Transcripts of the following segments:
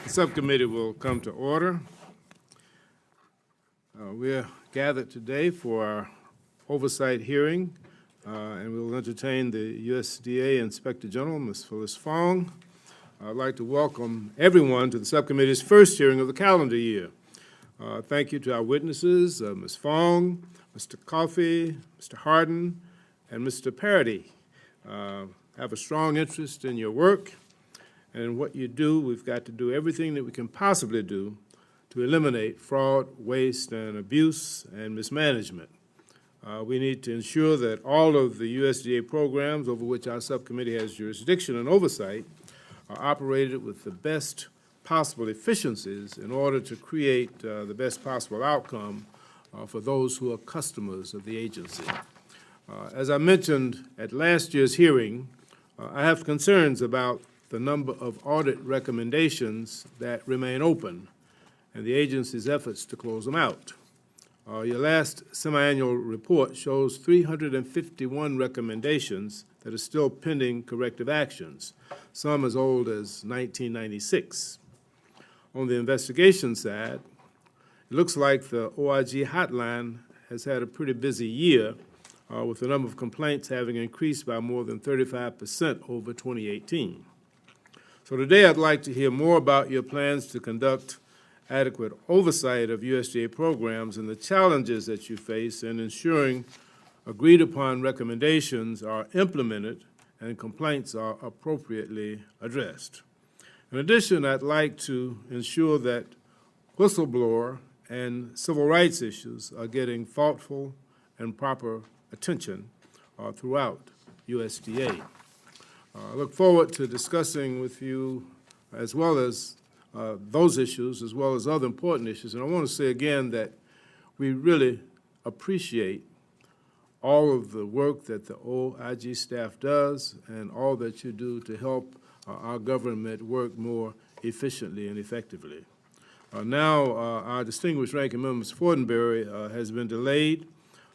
Subcommittee will come to order. We're gathered today for our oversight hearing, and we will entertain the USDA Inspector General, Ms. Phyllis Fong. I'd like to welcome everyone to the subcommittee's first hearing of the calendar year. Thank you to our witnesses, Ms. Fong, Mr. Coffey, Mr. Harden, and Mr. Parody. Have a strong interest in your work and what you do. We've got to do everything that we can possibly do to eliminate fraud, waste, and abuse and mismanagement. We need to ensure that all of the USDA programs over which our subcommittee has jurisdiction and oversight are operated with the best possible efficiencies in order to create the best possible outcome for those who are customers of the agency. As I mentioned at last year's hearing, I have concerns about the number of audit recommendations that remain open and the agency's efforts to close them out. Your last semi-annual report shows 351 recommendations that are still pending corrective actions, some as old as 1996. On the investigation side, it looks like the Oig Hotline has had a pretty busy year, with the number of complaints having increased by more than 35% over 2018. So today I'd like to hear more about your plans to conduct adequate oversight of USDA programs and the challenges that you face in ensuring agreed-upon recommendations are implemented and complaints are appropriately addressed. In addition, I'd like to ensure that whistleblower and civil rights issues are getting thoughtful and proper attention throughout USDA. I look forward to discussing with you as well as those issues as well as other important issues. And I want to say again that we really appreciate all of the work that the OIG staff does and all that you do to help our government work more efficiently and effectively. Now, our distinguished ranking member, Mr. Fortenberry, has been delayed,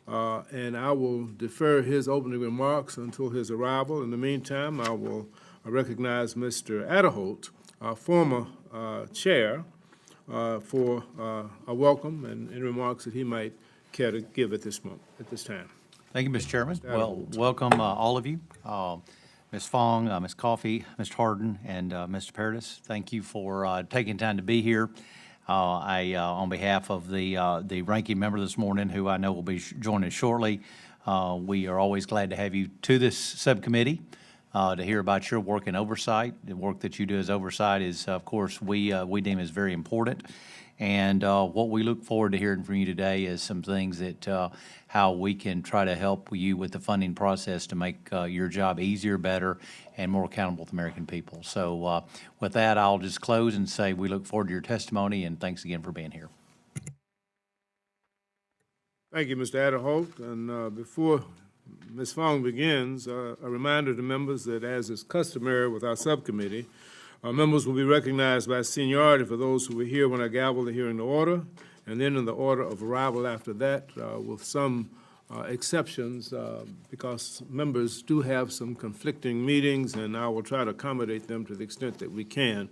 and I will defer his opening remarks until his arrival. In the meantime, I will recognize Mr. Adderholt, our former chair, for a welcome and remarks that he might care to give at this time. Thank you, Mr. Chairman. Well, welcome all of you. Ms. Fong, Ms. Coffey, Mr. Harden, and Mr. Paradis, thank you for taking time to be here. On behalf of the ranking member this morning, who I know will be joining us shortly, we are always glad to have you to this subcommittee to hear about your work in oversight. The work that you do as oversight is, of course, we deem as very important. And what we look forward to hearing from you today is some things that how we can try to help you with the funding process to make your job easier, better, and more accountable to American people. So with that, I'll just close and say we look forward to your testimony, and thanks again for being here. Thank you, Mr. Adderholt. And before Ms. Fong begins, a reminder to members that, as is customary with our subcommittee, members will be recognized by seniority for those who were here when I gaveled the hearing to order, and then in the order of arrival after that, with some exceptions, because members do have some conflicting meetings, and I will try to accommodate them to the extent that we can.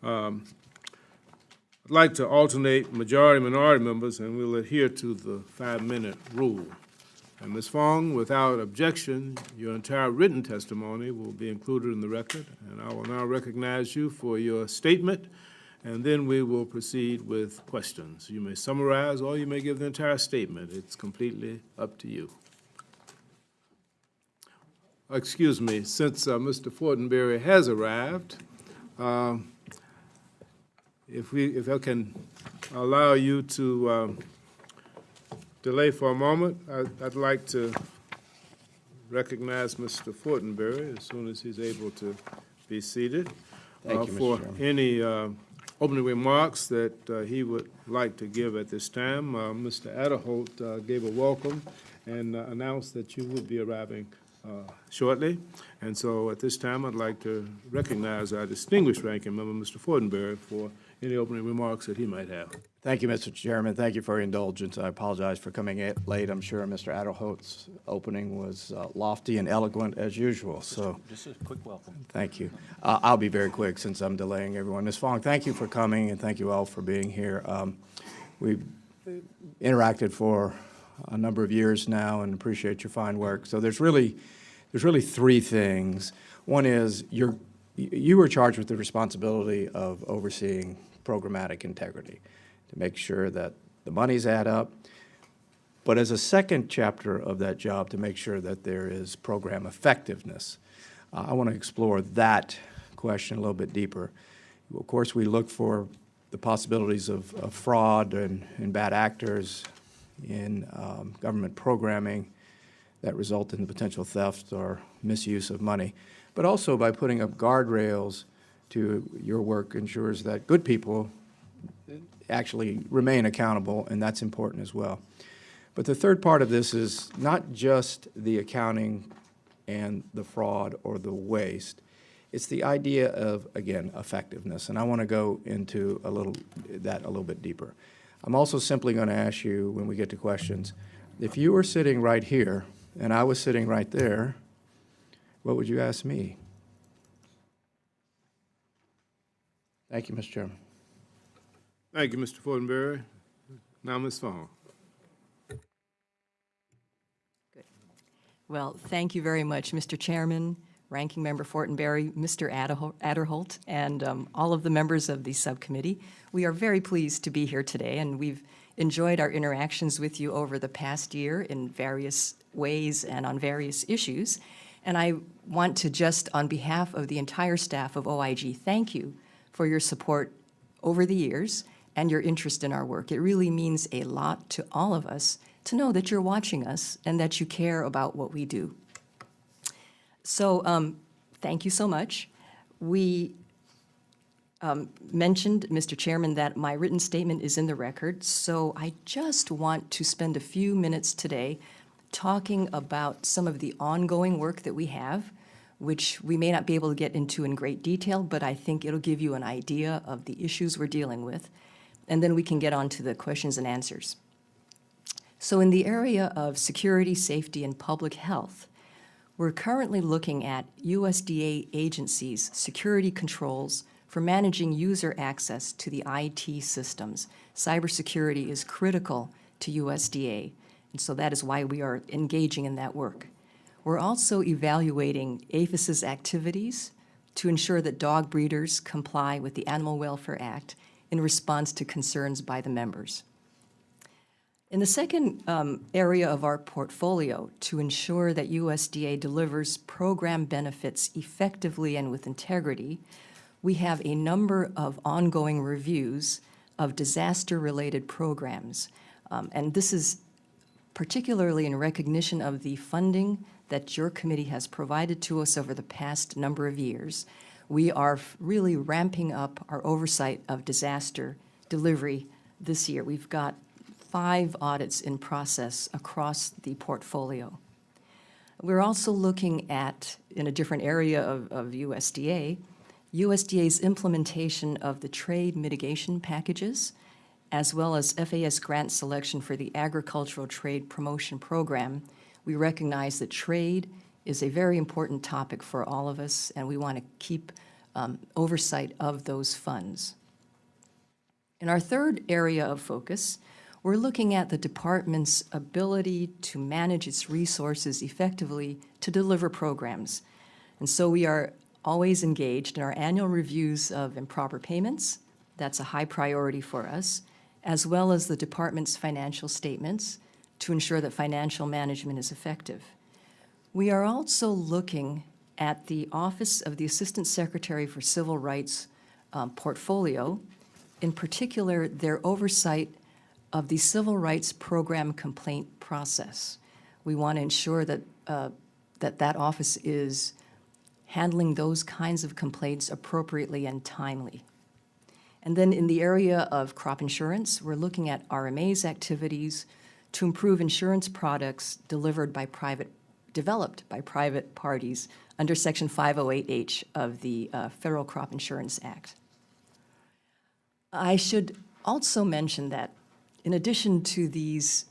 I'd like to alternate majority-minority members, and we'll adhere to the 5-minute rule. And Ms. Fong, without objection, your entire written testimony will be included in the record, and I will now recognize you for your statement, and then we will proceed with questions. You may summarize or you may give the entire statement. It's completely up to you. Excuse me, since Mr. Fortenberry has arrived, if I can allow you to delay for a moment, I'd like to recognize Mr. Fortenberry as soon as he's able to be seated. Thank you, Mr. For Chairman. any opening remarks that he would like to give at this time. Mr. Adderholt gave a welcome and announced that you would be arriving shortly. And so at this time, I'd like to recognize our distinguished ranking member, Mr. Fortenberry, for any opening remarks that he might have. Thank you, Mr. Chairman. Thank you for your indulgence. I apologize for coming late. I'm sure Mr. Adelholt's opening was lofty and eloquent as usual. So, Just a quick welcome. thank you. I'll be very quick since I'm delaying everyone. Ms. Fong, thank you for coming, and thank you all for being here. We've interacted for a number of years now, and appreciate your fine work. So there's really three things. One is you were charged with the responsibility of overseeing programmatic integrity to make sure that the monies add up, but as a second chapter of that job, to make sure that there is program effectiveness. I want to explore that question a little bit deeper. Of course, we look for the possibilities of fraud and bad actors in government programming that result in the potential theft or misuse of money, but also by putting up guardrails to your work ensures that good people actually remain accountable, and that's important as well. But the third part of this is not just the accounting and the fraud or the waste. It's the idea of, again, effectiveness, and I want to go into a little bit deeper. I'm also simply going to ask you, when we get to questions, if you were sitting right here and I was sitting right there, what would you ask me? Thank you, Mr. Chairman. Thank you, Mr. Fortenberry. Now, Ms. Fong. Good. Well, thank you very much, Mr. Chairman, Ranking Member Fortenberry, Mr. Aderholt, and all of the members of the subcommittee. We are very pleased to be here today, and we've enjoyed our interactions with you over the past year in various ways and on various issues. And I want to just, on behalf of the entire staff of OIG, thank you for your support over the years and your interest in our work. It really means a lot to all of us to know that you're watching us and that you care about what we do. So thank you so much. We mentioned, Mr. Chairman, that my written statement is in the record, so I just want to spend a few minutes today talking about some of the ongoing work that we have, which we may not be able to get into in great detail, but I think it'll give you an idea of the issues we're dealing with, and then we can get on to the questions and answers. So in the area of security, safety, and public health, we're currently looking at USDA agencies' security controls for managing user access to the IT systems. Cybersecurity is critical to USDA, and so that is why we are engaging in that work. We're also evaluating APHIS's activities to ensure that dog breeders comply with the Animal Welfare Act in response to concerns by the members. In the second area of our portfolio, to ensure that USDA delivers program benefits effectively and with integrity, we have a number of ongoing reviews of disaster-related programs. And this is particularly in recognition of the funding that your committee has provided to us over the past number of years. We are really ramping up our oversight of disaster delivery this year. We've got 5 audits in process across the portfolio. We're also looking at, in a different area of USDA's implementation of the trade mitigation packages, as well as FAS grant selection for the Agricultural Trade Promotion Program. We recognize that trade is a very important topic for all of us, and we want to keep oversight of those funds. In our third area of focus, we're looking at the department's ability to manage its resources effectively to deliver programs. And so we are always engaged in our annual reviews of improper payments. That's a high priority for us, as well as the department's financial statements to ensure that financial management is effective. We are also looking at the Office of the Assistant Secretary for Civil Rights portfolio, in particular their oversight of the Civil Rights Program complaint process. We want to ensure that that office is handling those kinds of complaints appropriately and timely. And then in the area of crop insurance, we're looking at RMA's activities to improve insurance products delivered by private developed by private parties under Section 508H of the Federal Crop Insurance Act. I should also mention that in addition to these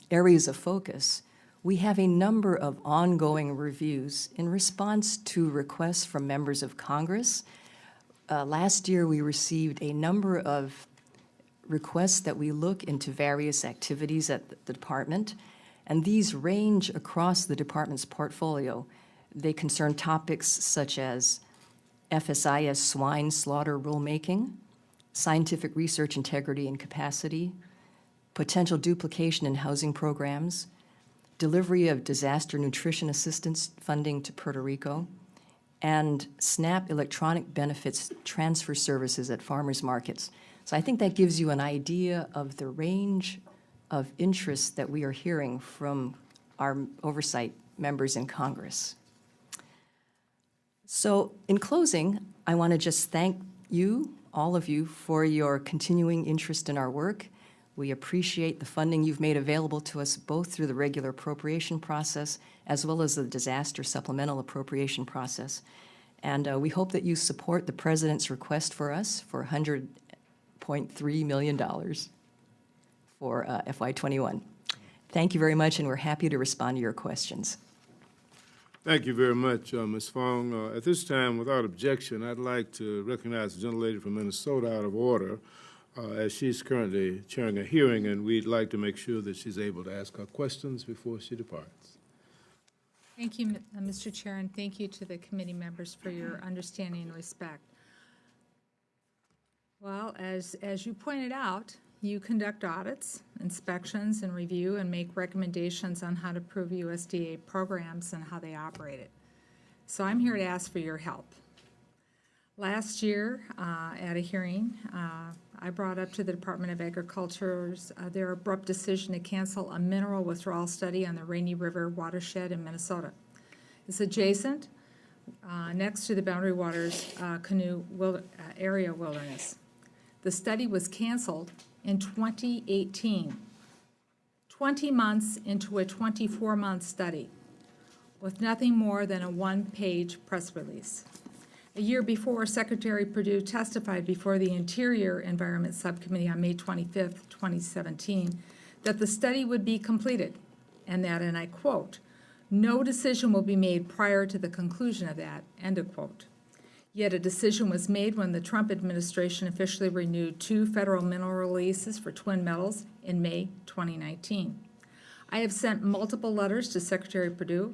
areas of focus, we have a number of ongoing reviews in response to requests from members of Congress. Last year, we received a number of requests that we look into various activities at the department, and these range across the department's portfolio. They concern topics such as FSIS swine slaughter rulemaking, scientific research integrity and capacity, potential duplication in housing programs, delivery of disaster nutrition assistance funding to Puerto Rico, and SNAP electronic benefits transfer services at farmers markets. So I think that gives you an idea of the range of interests that we are hearing from our oversight members in Congress. So in closing, I want to just thank you, all of you, for your continuing interest in our work. We appreciate the funding you've made available to us both through the regular appropriation process as well as the disaster supplemental appropriation process. And we hope that you support the President's request for us for $100.3 million for FY21. Thank you very much, and we're happy to respond to your questions. Thank you very much, Ms. Fong. At this time, without objection, I'd like to recognize the gentlelady from Minnesota out of order, as she's currently chairing a hearing, and we'd like to make sure that she's able to ask her questions before she departs. Thank you, Mr. Chair, and thank you to the committee members for your understanding and respect. Well, as you pointed out, you conduct audits, inspections, and review and make recommendations on how to improve USDA programs and how they operate it. So I'm here to ask for your help. Last year, at a hearing, I brought up to the Department of Agriculture's their abrupt decision to cancel a mineral withdrawal study on the Rainy River watershed in Minnesota. It's adjacent, next to the Boundary Waters Canoe area wilderness. The study was canceled in 2018, 20 months into a 24-month study, with nothing more than a one-page press release. A year before, Secretary Perdue testified before the Interior Environment Subcommittee on May 25, 2017, that the study would be completed, and that, and I quote, "No decision will be made prior to the conclusion of that," end of quote. Yet a decision was made when the Trump administration officially renewed 2 federal mineral leases for twin metals in May 2019. I have sent multiple letters to Secretary Perdue,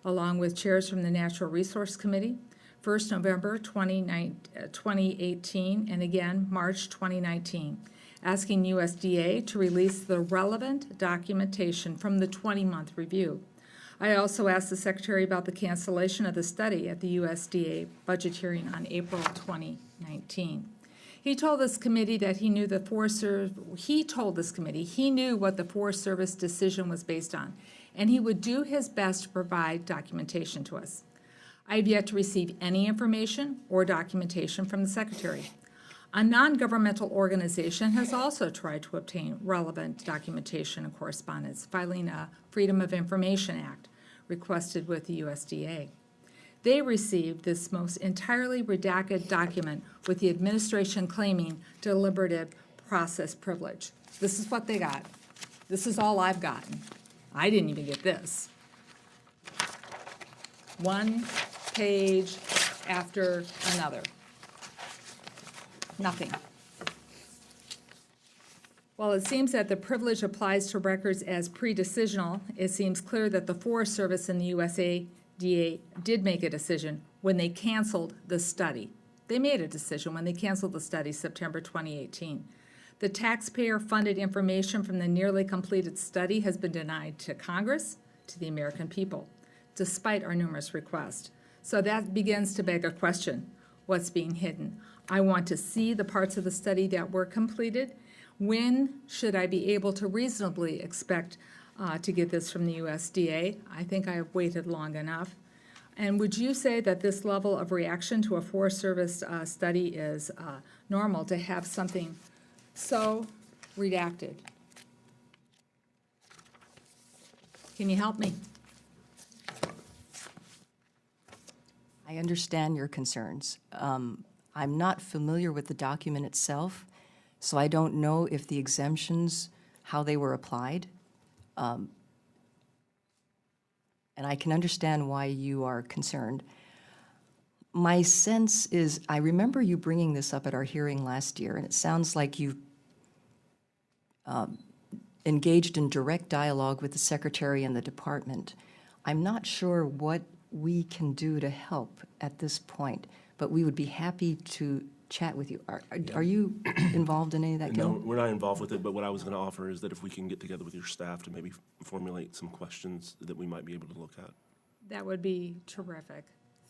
along with chairs from the Natural Resource Committee, first November 2018 and again March 2019, asking USDA to release the relevant documentation from the 20-month review. I also asked the Secretary about the cancellation of the study at the USDA budget hearing on April 2019. He told this committee that he knew what the Forest Service decision was based on, and he would do his best to provide documentation to us. I have yet to receive any information or documentation from the Secretary. A non-governmental organization has also tried to obtain relevant documentation and correspondence, filing a Freedom of Information Act requested with the USDA. They received this most entirely redacted document with the administration claiming deliberative process privilege. This is what they got. This is all I've gotten. I didn't even get this. One page after another. Nothing. While it seems that the privilege applies to records as pre-decisional, it seems clear that the Forest Service and the USDA did make a decision when they canceled the study. They made a decision when they canceled the study September 2018. The taxpayer-funded information from the nearly completed study has been denied to Congress, to the American people, despite our numerous requests. So that begins to beg a question: what's being hidden? I want to see the parts of the study that were completed. When should I be able to reasonably expect to get this from the USDA? I think I have waited long enough. And would you say that this level of reaction to a Forest Service study is normal, to have something so redacted? Can you help me? I understand your concerns. I'm not familiar with the document itself, so I don't know if the exemptions, how they were applied. And I can understand why you are concerned. My sense is, I remember you bringing this up at our hearing last year, and it sounds like you engaged in direct dialogue with the secretary and the department. I'm not sure what we can do to help at this point, but we would be happy to chat with you. Are you involved in any of that, Gil? No, we're not involved with it, but what I was going to offer is that if we can get together with your staff to maybe formulate some questions that we might be able to look at. That would be terrific.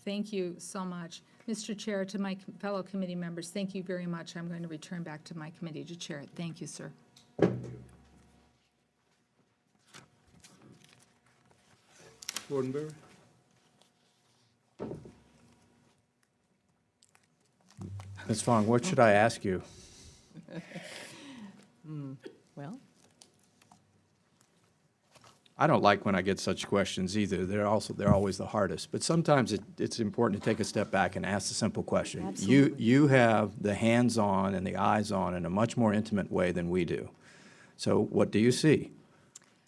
Thank you so much. Mr. Chair, to my fellow committee members, thank you very much. I'm going to return back to my committee to chair it. Thank you, sir. Bordenberry? Ms. Fong, what should I ask you? Well, I don't like when I get such questions either. They're always the hardest. But sometimes it's important to take a step back and ask a simple question. Absolutely. You have the hands-on and the eyes-on in a much more intimate way than we do. So what do you see?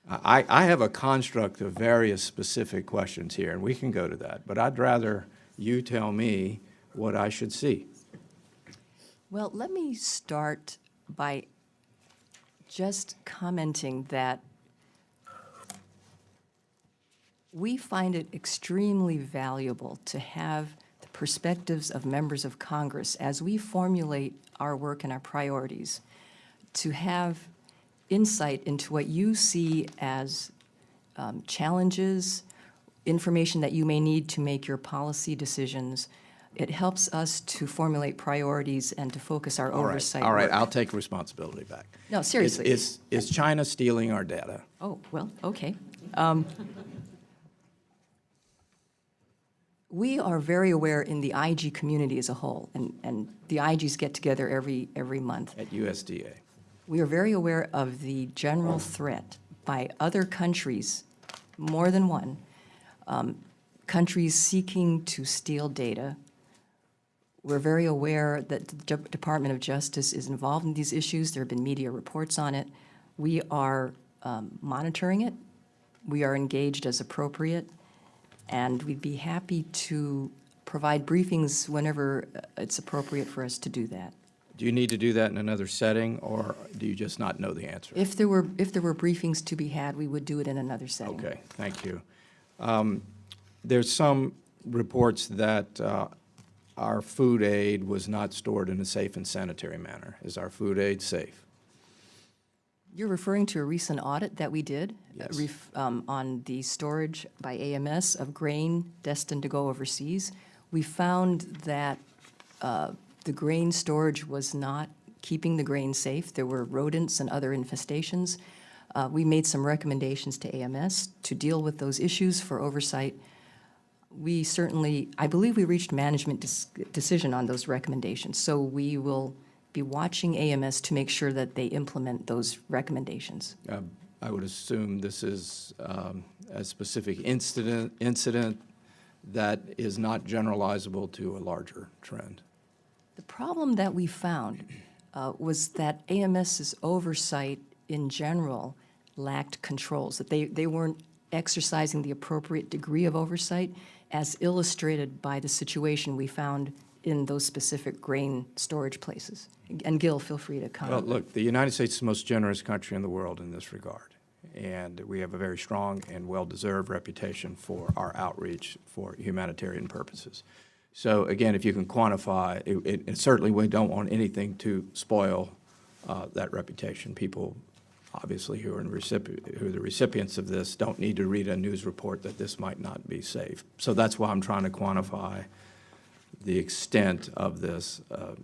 I have a construct of various specific questions here, and we can go to that. But I'd rather you tell me what I should see. well, let me start by just commenting that we find it extremely valuable to have the perspectives of members of Congress as we formulate our work and our priorities, to have insight into what you see as challenges, information that you may need to make your policy decisions. It helps us to formulate priorities and to focus our oversight All right, work. I'll take responsibility back. No, seriously. Is China stealing our data? Oh, well, okay. We are very aware in the IG community as a whole, and the IGs get together every month. At USDA. We are very aware of the general threat by other countries, more than one, countries seeking to steal data. We're very aware that the Department of Justice is involved in these issues. There have been media reports on it. We are monitoring it. We are engaged as appropriate, and we'd be happy to provide briefings whenever it's appropriate for us to do that. Do you need to do that in another setting, or do you just not know the answer? If there were briefings to be had, we would do it in another setting. Okay, thank you. There's some reports that our food aid was not stored in a safe and sanitary manner. Is our food aid safe? You're referring to a recent audit that we did? Yes. On the storage by AMS of grain destined to go overseas. We found that the grain storage was not keeping the grain safe. There were rodents and other infestations. We made some recommendations to AMS to deal with those issues for oversight. We certainly, I believe we reached management decision on those recommendations, so we will be watching AMS to make sure that they implement those recommendations. I would assume this is a specific incident that is not generalizable to a larger trend. The problem that we found was that AMS's oversight in general lacked controls, that they weren't exercising the appropriate degree of oversight as illustrated by the situation we found in those specific grain storage places. And Gil, feel free to Well, comment. look, the United States is the most generous country in the world in this regard, and we have a very strong and well-deserved reputation for our outreach for humanitarian purposes. So again, if you can quantify, it certainly we don't want anything to spoil that reputation. People, obviously, who are the recipients of this don't need to read a news report that this might not be safe. So that's why I'm trying to quantify the extent of this. A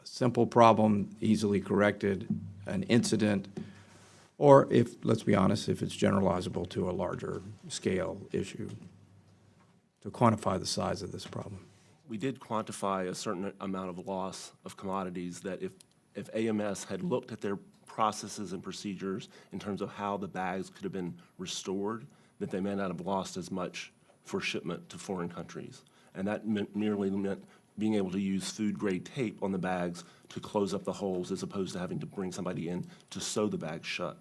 simple problem, easily corrected, an incident, or if, let's be honest, if it's generalizable to a larger scale issue, to quantify the size of this problem. We did quantify a certain amount of loss of commodities that if AMS had looked at their processes and procedures in terms of how the bags could have been restored, that they may not have lost as much for shipment to foreign countries. and that merely meant being able to use food-grade tape on the bags to close up the holes as opposed to having to bring somebody in to sew the bag shut.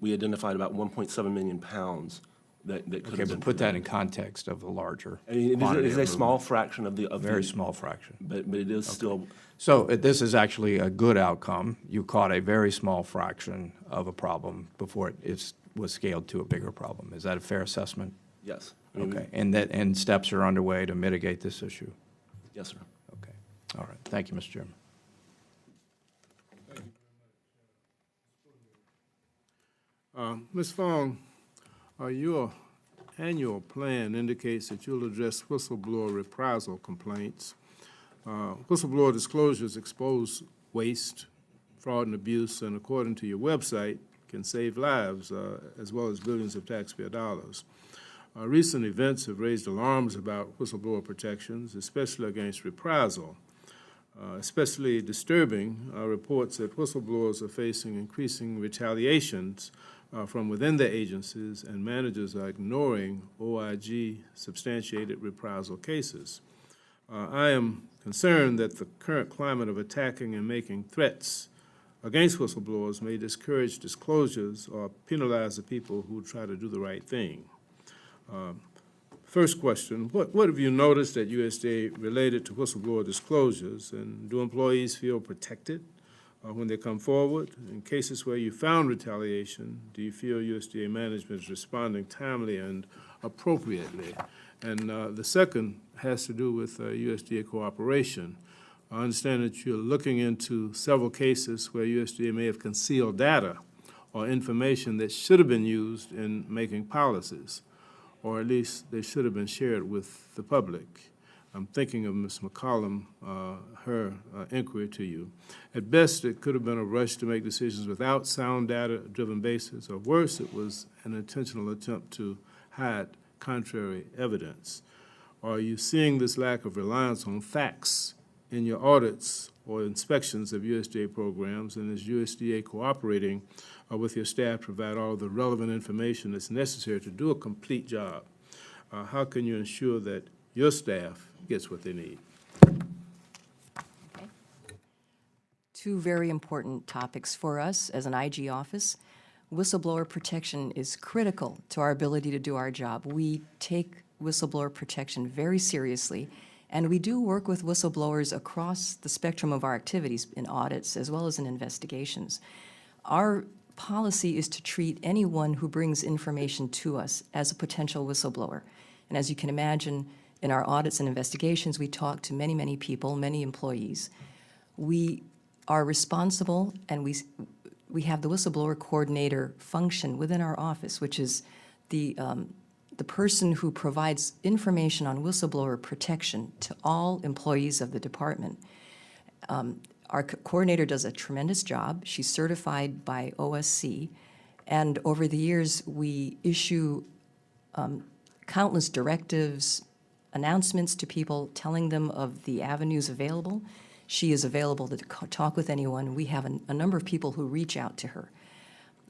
We identified about 1.7 million pounds that could Okay, have been but put that in context of the larger I mean, quantity it is of a small movement. fraction of the Very small fraction. but it is still. So this is actually a good outcome. You caught a very small fraction of a problem before it was scaled to a bigger problem. Is that a fair assessment? Yes. I mean, Okay, and steps are underway to mitigate this issue? Yes, sir. Okay, all right. Thank you, Mr. Chairman. Ms. Fong, your annual plan indicates that you'll address whistleblower reprisal complaints. Whistleblower disclosures expose waste, fraud, and abuse, and according to your website, can save lives as well as billions of taxpayer dollars. Recent events have raised alarms about whistleblower protections, especially against reprisal. Especially disturbing reports that whistleblowers are facing increasing retaliations from within the agencies, and managers are ignoring OIG substantiated reprisal cases. I am concerned that the current climate of attacking and making threats against whistleblowers may discourage disclosures or penalize the people who try to do the right thing. First question, what have you noticed at USDA related to whistleblower disclosures, and do employees feel protected when they come forward? In cases where you found retaliation, do you feel USDA management is responding timely and appropriately? And the second has to do with USDA cooperation. I understand that you're looking into several cases where USDA may have concealed data or information that should have been used in making policies, or at least they should have been shared with the public. I'm thinking of Ms. McCollum, her inquiry to you. At best, it could have been a rush to make decisions without sound data-driven basis, or worse, it was an intentional attempt to hide contrary evidence. Are you seeing this lack of reliance on facts in your audits or inspections of USDA programs, and is USDA cooperating with your staff to provide all the relevant information that's necessary to do a complete job? How can you ensure that your staff gets what they need? Okay. Two very important topics for us as an IG office. Whistleblower protection is critical to our ability to do our job. We take whistleblower protection very seriously, and we do work with whistleblowers across the spectrum of our activities in audits as well as in investigations. Our policy is to treat anyone who brings information to us as a potential whistleblower. And as you can imagine, in our audits and investigations, we talk to many, many people, many employees. We are responsible, and we have the whistleblower coordinator function within our office, which is the person who provides information on whistleblower protection to all employees of the department. Our coordinator does a tremendous job. She's certified by OSC, and over the years, we issue countless directives, announcements to people telling them of the avenues available. She is available to talk with anyone. We have a number of people who reach out to her.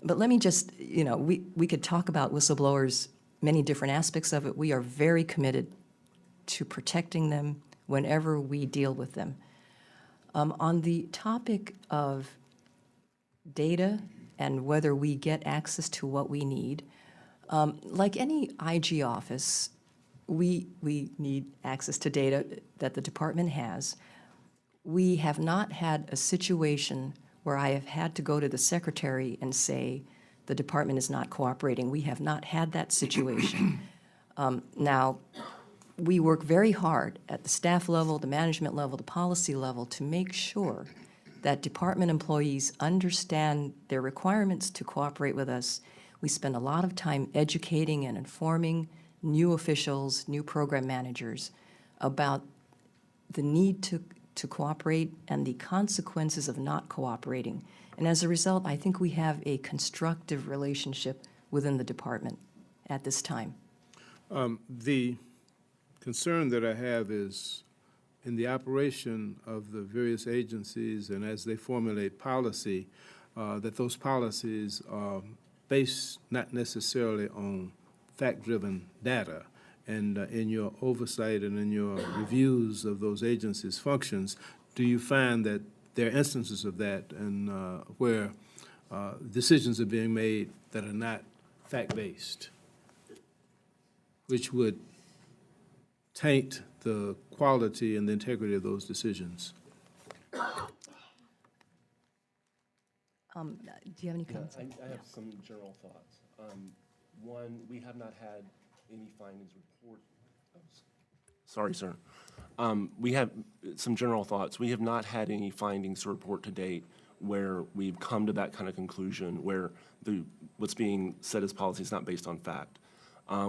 But let me just, we could talk about whistleblowers, many different aspects of it. We are very committed to protecting them whenever we deal with them. On the topic of data and whether we get access to what we need, like any IG office, we need access to data that the department has. We have not had a situation where I have had to go to the secretary and say, the department is not cooperating. We have not had that situation. Now, we work very hard at the staff level, the management level, the policy level to make sure that department employees understand their requirements to cooperate with us. We spend a lot of time educating and informing new officials, new program managers about the need to cooperate and the consequences of not cooperating. And as a result, I think we have a constructive relationship within the department at this time. The concern that I have is in the operation of the various agencies and as they formulate policy, that those policies are based not necessarily on fact-driven data. And in your oversight and in your reviews of those agencies' functions, do you find that there are instances of that and where decisions are being made that are not fact-based, which would taint the quality and the integrity of those decisions? Do you have any comments? I have some general thoughts. One, we have not had any findings report. Sorry, sir. We have some general thoughts. We have not had any findings to report to date where we've come to that kind of conclusion where what's being said as policy is not based on fact.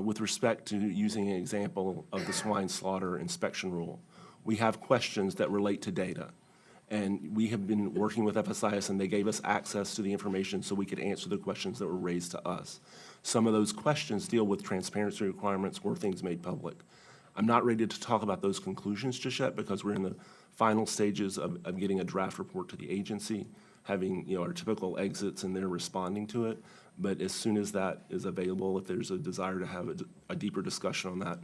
With respect to using an example of the swine slaughter inspection rule, we have questions that relate to data. And we have been working with FSIS, and they gave us access to the information so we could answer the questions that were raised to us. Some of those questions deal with transparency requirements or things made public. I'm not ready to talk about those conclusions just yet because we're in the final stages of getting a draft report to the agency, having our typical exits, and they're responding to it. But as soon as that is available, if there's a desire to have a deeper discussion on that,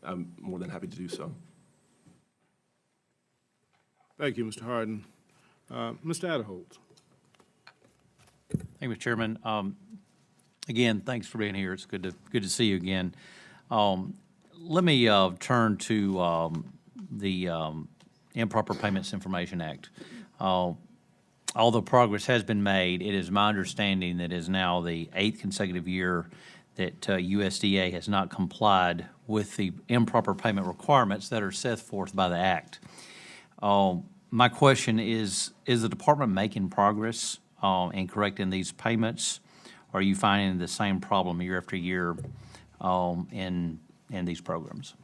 I'm more than happy to do so. Thank you, Mr. Harden. Mr. Adderholt. Thank you, Mr. Chairman. Again, thanks for being here. It's good to see you again. Let me turn to the Improper Payments Information Act. Although progress has been made, it is my understanding that it is now the 8th consecutive year that USDA has not complied with the improper payment requirements that are set forth by the Act. My question is the department making progress in correcting these payments? Or are you finding the same problem year after year in these programs?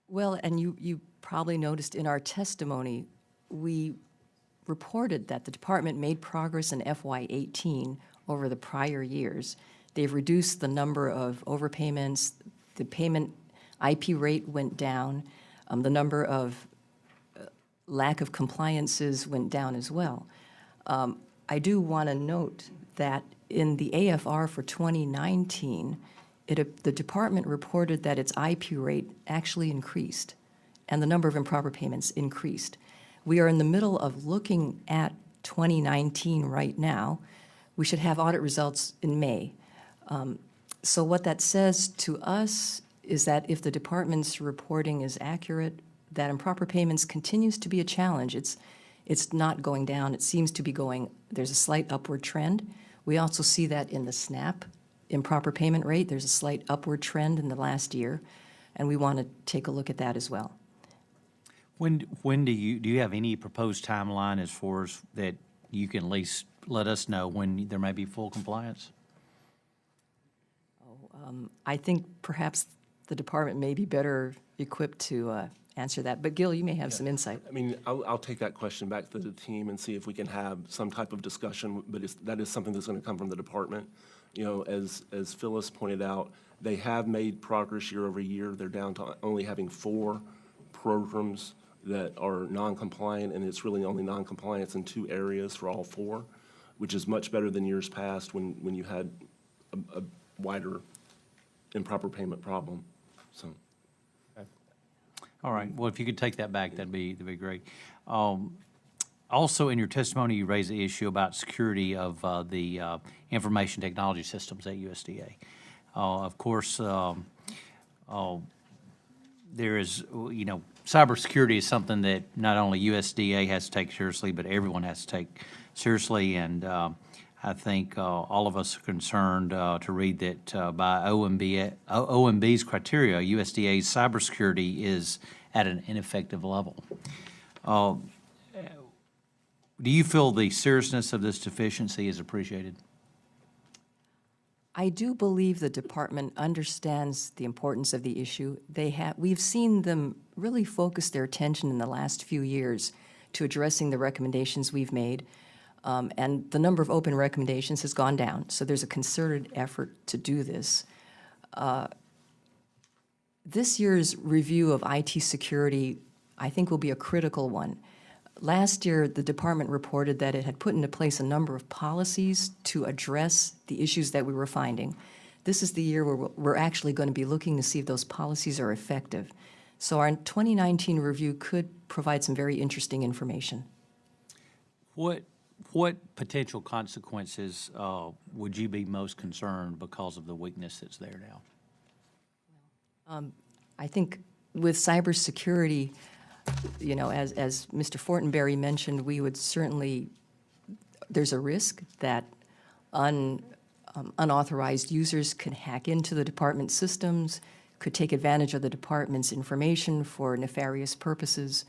Well, and you probably noticed in our testimony, we reported that the department made progress in FY18 over the prior years. They've reduced the number of overpayments, the payment IP rate went down, the number of lack of compliances went down as well. I do want to note that in the AFR for 2019, the department reported that its IP rate actually increased and the number of improper payments increased. We are in the middle of looking at 2019 right now. We should have audit results in May. So what that says to us is that if the department's reporting is accurate, that improper payments continues to be a challenge. It's not going down. It seems to be going, there's a slight upward trend. We also see that in the SNAP improper payment rate. There's a slight upward trend in the last year, and we want to take a look at that as well. When do you have any proposed timeline as far as that you can at least let us know when there may be full compliance? I think perhaps the department may be better equipped to answer that, but Gil, you may have some insight. I mean, I'll take that question back to the team and see if we can have some type of discussion, but that is something that's going to come from the department. As Phyllis pointed out, they have made progress year over year. They're down to only having 4 programs that are non-compliant, and it's really only non-compliance in 2 areas for all 4, which is much better than years past when you had a wider improper payment problem. So. All right. Well, if you could take that back, that'd be great. Also, in your testimony, you raised the issue about security of the information technology systems at USDA. Of course, there is, cybersecurity is something that not only USDA has to take seriously, but everyone has to take seriously. And I think all of us are concerned to read that by OMB's criteria, USDA's cybersecurity is at an ineffective level. Do you feel the seriousness of this deficiency is appreciated? I do believe the department understands the importance of the issue. We've seen them really focus their attention in the last few years to addressing the recommendations we've made, and the number of open recommendations has gone down. So there's a concerted effort to do this. This year's review of IT security, I think, will be a critical one. Last year, the department reported that it had put into place a number of policies to address the issues that we were finding. this is the year where we're actually going to be looking to see if those policies are effective. So our 2019 review could provide some very interesting information. What potential consequences would you be most concerned because of the weakness that's there now? I think with cybersecurity, you know, as Mr. Fortenberry mentioned, we would certainly, there's a risk that unauthorized users can hack into the department systems, could take advantage of the department's information for nefarious purposes,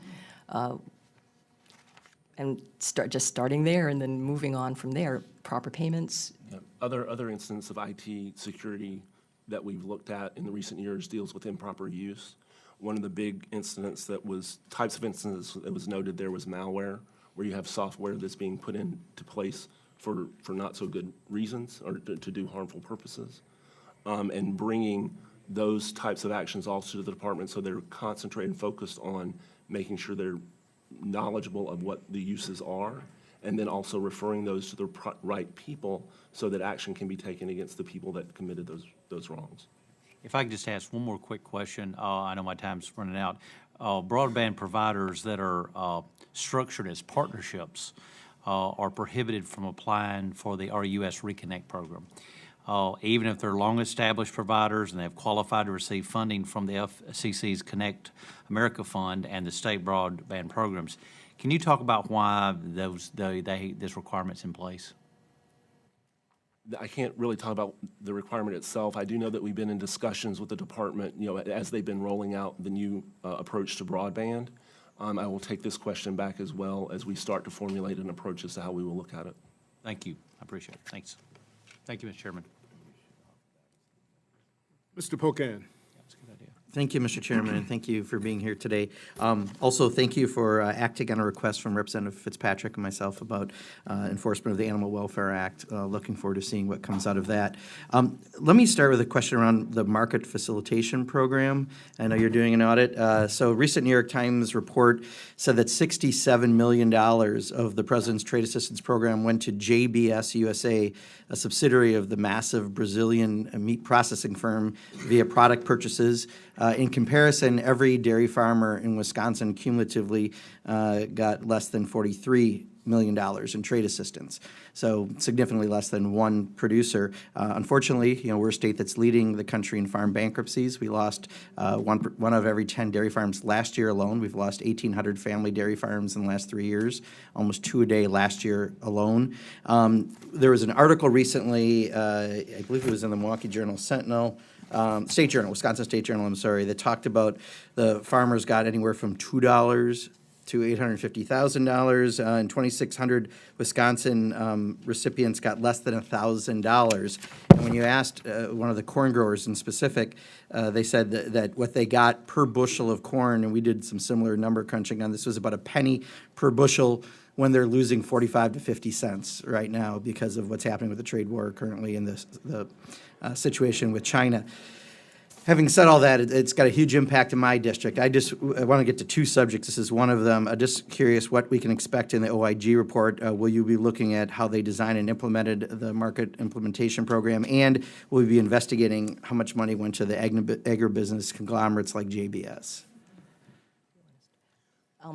and starting there and then moving on from there, proper payments. Yeah. Other instances of IT security that we've looked at in the recent years deals with improper use. One of the big types of incidents that was noted there was malware, where you have software that's being put into place for not so good reasons or to do harmful purposes, and bringing those types of actions also to the department so they're concentrated and focused on making sure they're knowledgeable of what the uses are, and then also referring those to the right people so that action can be taken against the people that committed those wrongs. If I could just ask one more quick question, I know my time's running out. Broadband providers that are structured as partnerships are prohibited from applying for the RUS Reconnect program. Even if they're long-established providers and they've qualified to receive funding from the FCC's Connect America Fund and the state broadband programs. Can you talk about why this requirement's in place? I can't really talk about the requirement itself. I do know that we've been in discussions with the department, you know, as they've been rolling out the new approach to broadband. I will take this question back as well as we start to formulate an approach as to how we will look at it. Thank you. I appreciate it. Thanks. Thank you, Mr. Chairman. Mr. Pocan. That's a good idea. Thank you, Mr. Chairman, and thank you for being here today. Also, thank you for acting on a request from Representative Fitzpatrick and myself about enforcement of the Animal Welfare Act. Looking forward to seeing what comes out of that. Let me start with a question around the market facilitation program. I know you're doing an audit. So a recent New York Times report said that $67 million of the President's Trade Assistance Program went to JBS USA, a subsidiary of the massive Brazilian meat processing firm, via product purchases. In comparison, every dairy farmer in Wisconsin cumulatively got less than $43 million in trade assistance, so significantly less than one producer. Unfortunately, you know, we're a state that's leading the country in farm bankruptcies. We lost one of every 10 dairy farms last year alone. We've lost 1,800 family dairy farms in the last 3 years, almost 2 a day last year alone. There was an article recently, I believe it was in the Milwaukee Journal-Sentinel, State Journal, Wisconsin State Journal, I'm sorry, that talked about the farmers got anywhere from $2 to $850,000, and 2,600 Wisconsin recipients got less than $1,000. And when you asked one of the corn growers in specific, they said that what they got per bushel of corn, and we did some similar number crunching on this, was about a penny per bushel when they're losing 45 to 50 cents right now because of what's happening with the trade war currently in the situation with China. Having said all that, it's got a huge impact in my district. I want to get to two subjects. This is one of them. I'm just curious what we can expect in the OIG report. Will you be looking at how they designed and implemented the market implementation program? And will we be investigating how much money went to the agribusiness conglomerates like JBS?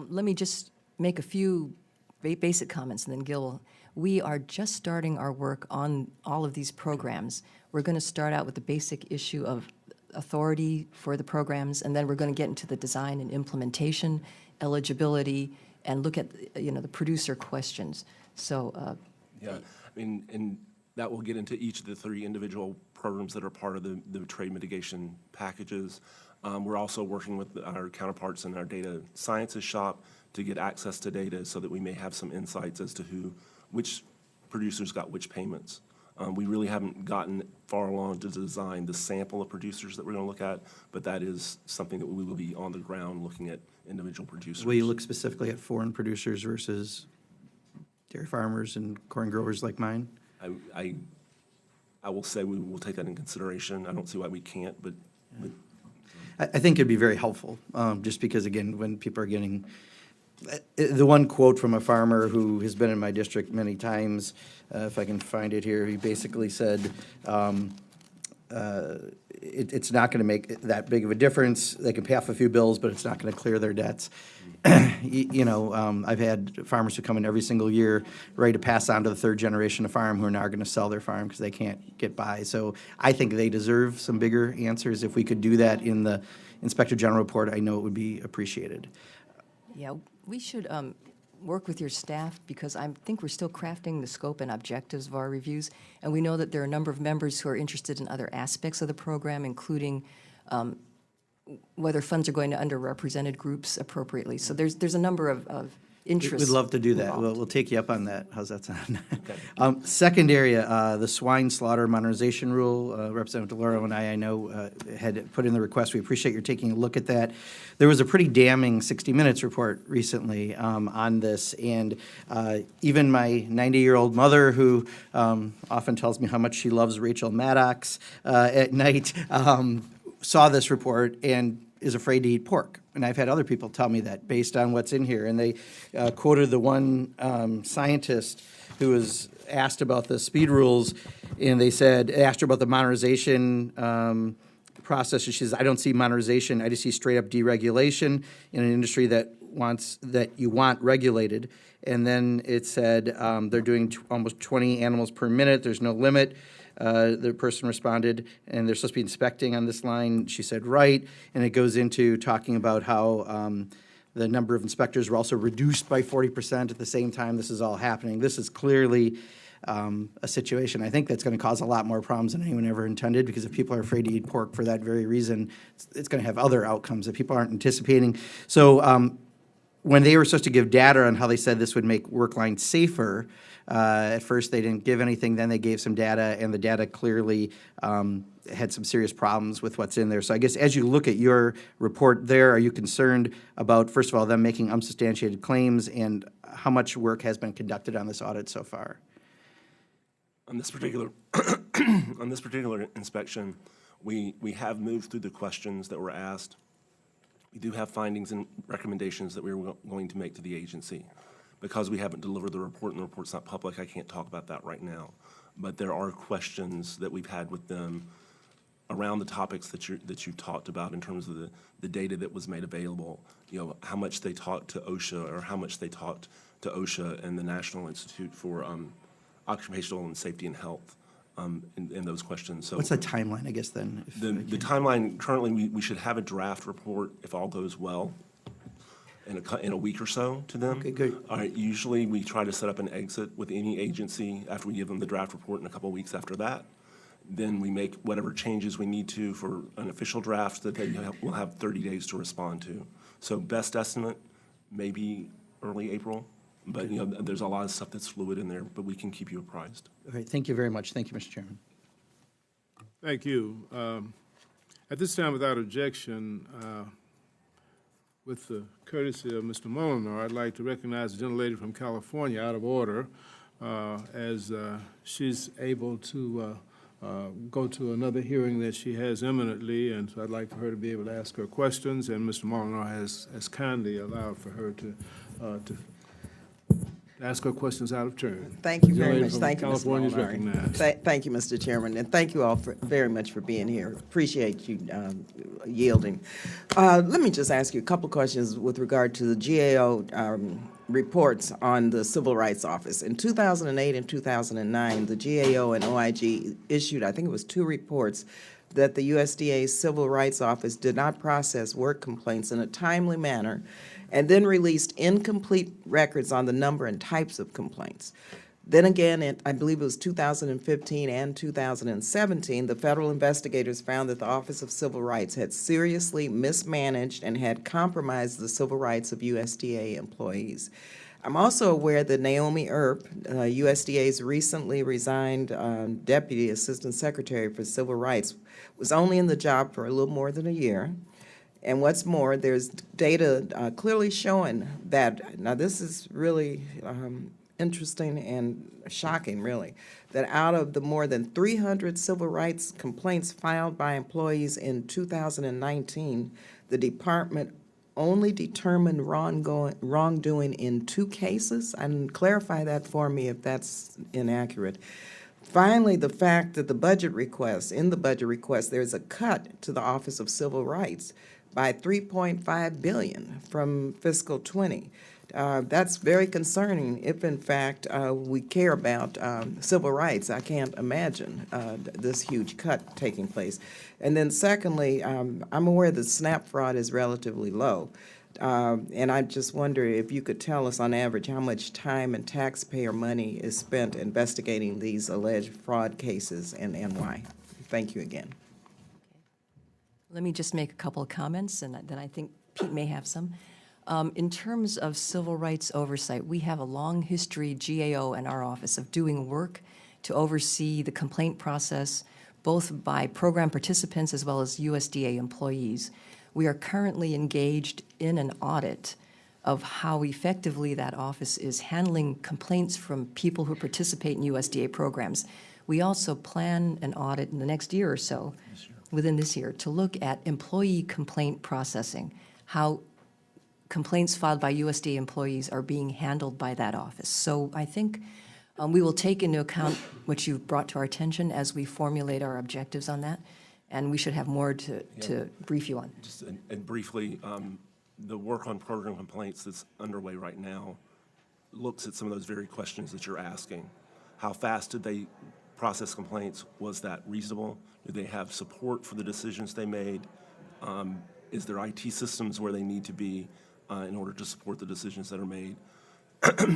Let me just make a few basic comments, and then Gil. We are just starting our work on all of these programs. We're going to start out with the basic issue of authority for the programs, and then we're going to get into the design and implementation, eligibility, and look at, you know, the producer questions. So, yeah, I mean, and that will get into each of the 3 individual programs that are part of the trade mitigation packages. We're also working with our counterparts in our data sciences shop to get access to data so that we may have some insights as to which producers got which payments. We really haven't gotten far along to design the sample of producers that we're going to look at, but that is something that we will be on the ground looking at individual producers. Will you look specifically at foreign producers versus dairy farmers and corn growers like mine? I will say we will take that in consideration. I don't see why we can't, but I think it'd be very helpful, just because, again, when people are getting the one quote from a farmer who has been in my district many times, if I can find it here, he basically said, it's not going to make that big of a difference. They can pay off a few bills, but it's not going to clear their debts. I've had farmers who come in every single year ready to pass on to the third generation of farm who are now going to sell their farm because they can't get by. So I think they deserve some bigger answers. If we could do that in the Inspector General report, I know it would be appreciated. Yeah, we should work with your staff because I think we're still crafting the scope and objectives of our reviews, and we know that there are a number of members who are interested in other aspects of the program, including whether funds are going to underrepresented groups appropriately. So there's a number of interests. We'd love to do that. involved. We'll take you up on that. How's that sound? Second area, the swine slaughter modernization rule. Representative DeLauro and I know, had put in the request. We appreciate your taking a look at that. There was a pretty damning 60 Minutes report recently on this, and even my 90-year-old mother, who often tells me how much she loves Rachel Maddox at night, saw this report and is afraid to eat pork. And I've had other people tell me that based on what's in here. And they quoted the one scientist who was asked about the speed rules, and they asked her about the modernization process, and she says, I don't see modernization, I just see straight up deregulation in an industry that you want regulated. And then it said they're doing almost 20 animals per minute, there's no limit. The person responded, and they're supposed to be inspecting on this line. She said, right. And it goes into talking about how the number of inspectors were also reduced by 40% at the same time this is all happening. This is clearly a situation, I think, that's going to cause a lot more problems than anyone ever intended, because if people are afraid to eat pork for that very reason, it's going to have other outcomes that people aren't anticipating. So when they were supposed to give data on how they said this would make work lines safer, at first they didn't give anything, then they gave some data, and the data clearly had some serious problems with what's in there. So I guess as you look at your report there, are you concerned about, first of all, them making unsubstantiated claims, and how much work has been conducted on this audit so far? On this particular inspection, we have moved through the questions that were asked. We do have findings and recommendations that we're going to make to the agency. Because we haven't delivered the report and the report's not public, I can't talk about that right now. But there are questions that we've had with them around the topics that you've talked about in terms of the data that was made available. How much they talked to OSHA, or how much they talked to OSHA and the National Institute for Occupational and Safety and Health in those questions. So what's the timeline, I guess, then? The timeline, currently, we should have a draft report, if all goes well, in a week or so to them. Okay, good. All right, usually we try to set up an exit with any agency after we give them the draft report, and a couple of weeks after that. Then we make whatever changes we need to for an official draft that they will have 30 days to respond to. So best estimate, maybe early April. But there's a lot of stuff that's fluid in there, but we can keep you apprised. All right, thank you very much. Thank you, Mr. Chairman. Thank you. At this time, without objection, with the courtesy of Mr. Molinar, I'd like to recognize the gentlelady from California, out of order, as she's able to go to another hearing that she has imminently, and so I'd like for her to be able to ask her questions, and Mr. Molinar has kindly allowed for her to ask her questions out of turn. Thank you very Gentlelady much. from Thank you, Mr. California is Molinari. recognized. Thank you, Mr. Chairman, and thank you all very much for being here. Appreciate you yielding. Let me just ask you a couple questions with regard to the GAO reports on the Civil Rights Office. In 2008 and 2009, the GAO and OIG issued, I think it was 2 reports, that the USDA Civil Rights Office did not process work complaints in a timely manner, and then released incomplete records on the number and types of complaints. Then again, I believe it was 2015 and 2017, the federal investigators found that the Office of Civil Rights had seriously mismanaged and had compromised the civil rights of USDA employees. I'm also aware that Naomi Earp, USDA's recently resigned Deputy Assistant Secretary for Civil Rights, was only in the job for a little more than a year. And what's more, there's data clearly showing that, now this is really interesting and shocking, really, that out of the more than 300 civil rights complaints filed by employees in 2019, the department only determined wrongdoing in 2 cases. And clarify that for me if that's inaccurate. Finally, the fact that in the budget request, there's a cut to the Office of Civil Rights by $3.5 billion from fiscal '20. That's very concerning if, in fact, we care about civil rights. I can't imagine this huge cut taking place. And then secondly, I'm aware that SNAP fraud is relatively low. And I just wonder if you could tell us on average how much time and taxpayer money is spent investigating these alleged fraud cases and why. Thank you again. Let me just make a couple of comments, and then I think Pete may have some. In terms of civil rights oversight, we have a long history, GAO and our office, of doing work to oversee the complaint process, both by program participants as well as USDA employees. We are currently engaged in an audit of how effectively that office is handling complaints from people who participate in USDA programs. We also plan an audit in the next year or so, within this year, to look at employee complaint processing, how complaints filed by USDA employees are being handled by that office. So I think we will take into account what you've brought to our attention as we formulate our objectives on that, and we should have more to brief you on. Just and briefly, the work on program complaints that's underway right now looks at some of those very questions that you're asking. How fast did they process complaints? Was that reasonable? Do they have support for the decisions they made? Is there IT systems where they need to be in order to support the decisions that are made?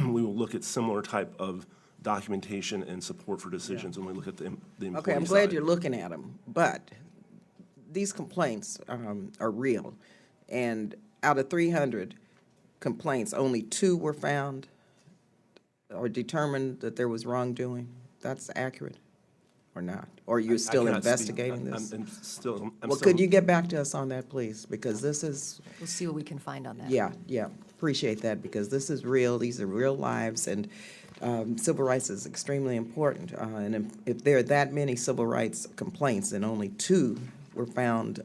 We will look at similar type of documentation and support for decisions when we look at the employee Okay, I'm glad side. you're looking at them, but these complaints are real. And out of 300 complaints, only 2 were found or determined that there was wrongdoing. That's accurate or not? Or you're still I cannot speak. investigating this? I'm still. Well, could you get back to us on that, please? Because this is, We'll see what we can find on that. yeah, appreciate that, because this is real, these are real lives, and civil rights is extremely important. And if there are that many civil rights complaints and only 2 were found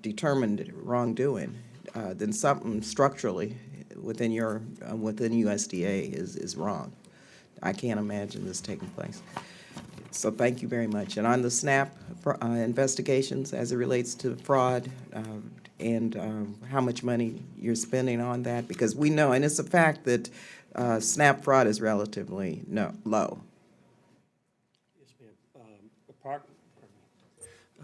determined wrongdoing, then something structurally within USDA is wrong. I can't imagine this taking place. So thank you very much. And on the SNAP investigations as it relates to fraud and how much money you're spending on that, because we know, and it's a fact that SNAP fraud is relatively low.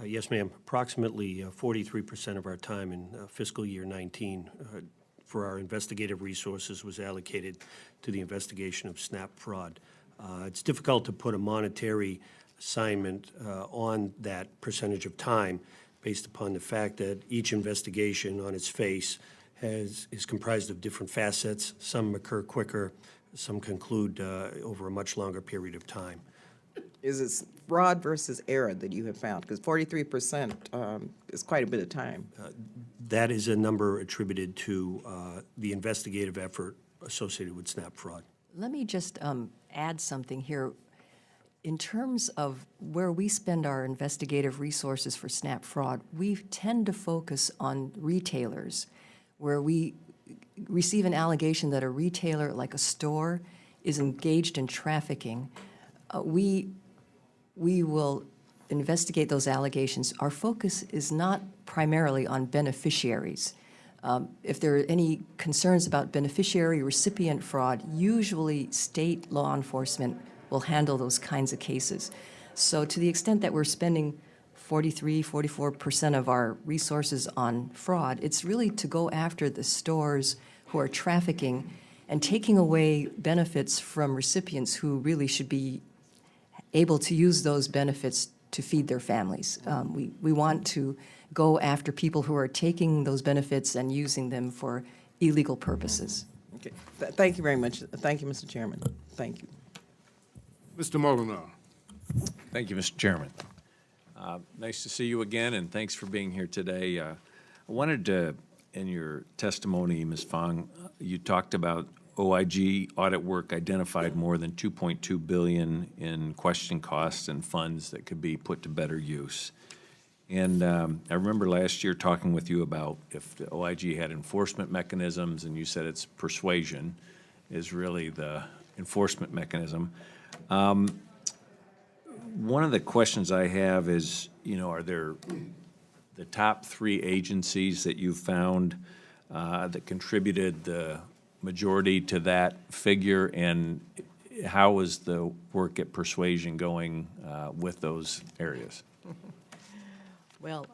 Yes, ma'am. Approximately 43% of our time in fiscal year 19 for our investigative resources was allocated to the investigation of SNAP fraud. It's difficult to put a monetary assignment on that percentage of time based upon the fact that each investigation on its face is comprised of different facets. Some occur quicker, some conclude over a much longer period of time. Is it fraud versus error that you have found? Because 43% is quite a bit of time. That is a number attributed to the investigative effort associated with SNAP fraud. Let me just add something here. In terms of where we spend our investigative resources for SNAP fraud, we tend to focus on retailers, where we receive an allegation that a retailer, like a store, is engaged in trafficking. We will investigate those allegations. Our focus is not primarily on beneficiaries. If there are any concerns about beneficiary recipient fraud, usually state law enforcement will handle those kinds of cases. So to the extent that we're spending 44% of our resources on fraud, it's really to go after the stores who are trafficking and taking away benefits from recipients who really should be able to use those benefits to feed their families. We want to go after people who are taking those benefits and using them for illegal purposes. Okay. Thank you very much. Thank you, Mr. Chairman. Thank you. Mr. Molinar. Thank you, Mr. Chairman. Nice to see you again, and thanks for being here today. I wanted to, in your testimony, Ms. Fong, you talked about OIG audit work identified more than $2.2 billion in question costs and funds that could be put to better use. And I remember last year talking with you about if the OIG had enforcement mechanisms, and you said it's persuasion is really the enforcement mechanism. One of the questions I have is, are there the top 3 agencies that you've found that contributed the majority to that figure, and how is the work at Persuasion going with those areas? Well,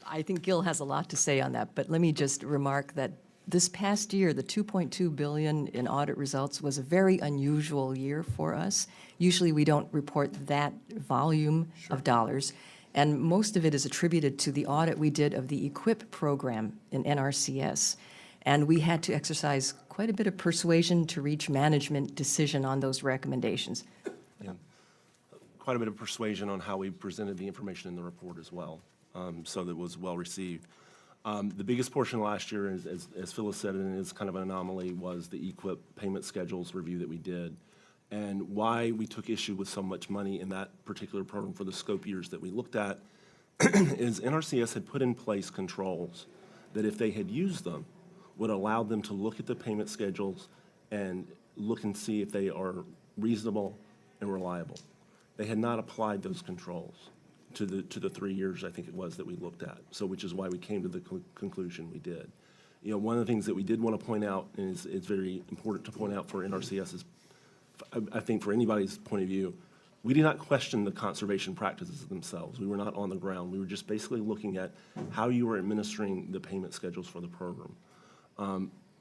I think Gil has a lot to say on that, but let me just remark that this past year, the $2.2 billion in audit results was a very unusual year for us. Usually we don't report that volume of dollars, and most of it is attributed to the audit we did of the EQUIP program in NRCS. And we had to exercise quite a bit of persuasion to reach management decision on those recommendations. Yeah. Quite a bit of persuasion on how we presented the information in the report as well, so that it was well received. The biggest portion last year, as Phyllis said, and it's kind of an anomaly, was the EQUIP payment schedules review that we did. And why we took issue with so much money in that particular program for the scope years that we looked at is NRCS had put in place controls that if they had used them, would allow them to look at the payment schedules and look and see if they are reasonable and reliable. They had not applied those controls to the 3 years, I think it was, that we looked at, so which is why we came to the conclusion we did. One of the things that we did want to point out, and it's very important to point out for NRCS, is I think for anybody's point of view, we did not question the conservation practices themselves. We were not on the ground. We were just basically looking at how you were administering the payment schedules for the program.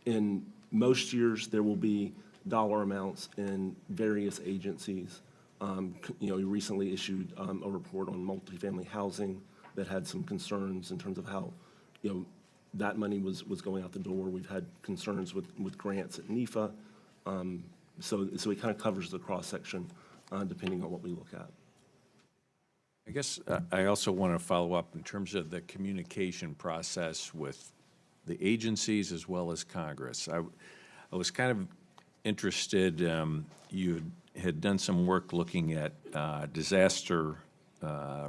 In most years, there will be dollar amounts in various agencies. We recently issued a report on multifamily housing that had some concerns in terms of how, that money was going out the door. We've had concerns with grants at NEFA. So it kind of covers the cross-section depending on what we look at. I guess I also want to follow up in terms of the communication process with the agencies as well as Congress. I was kind of interested, you had done some work looking at disaster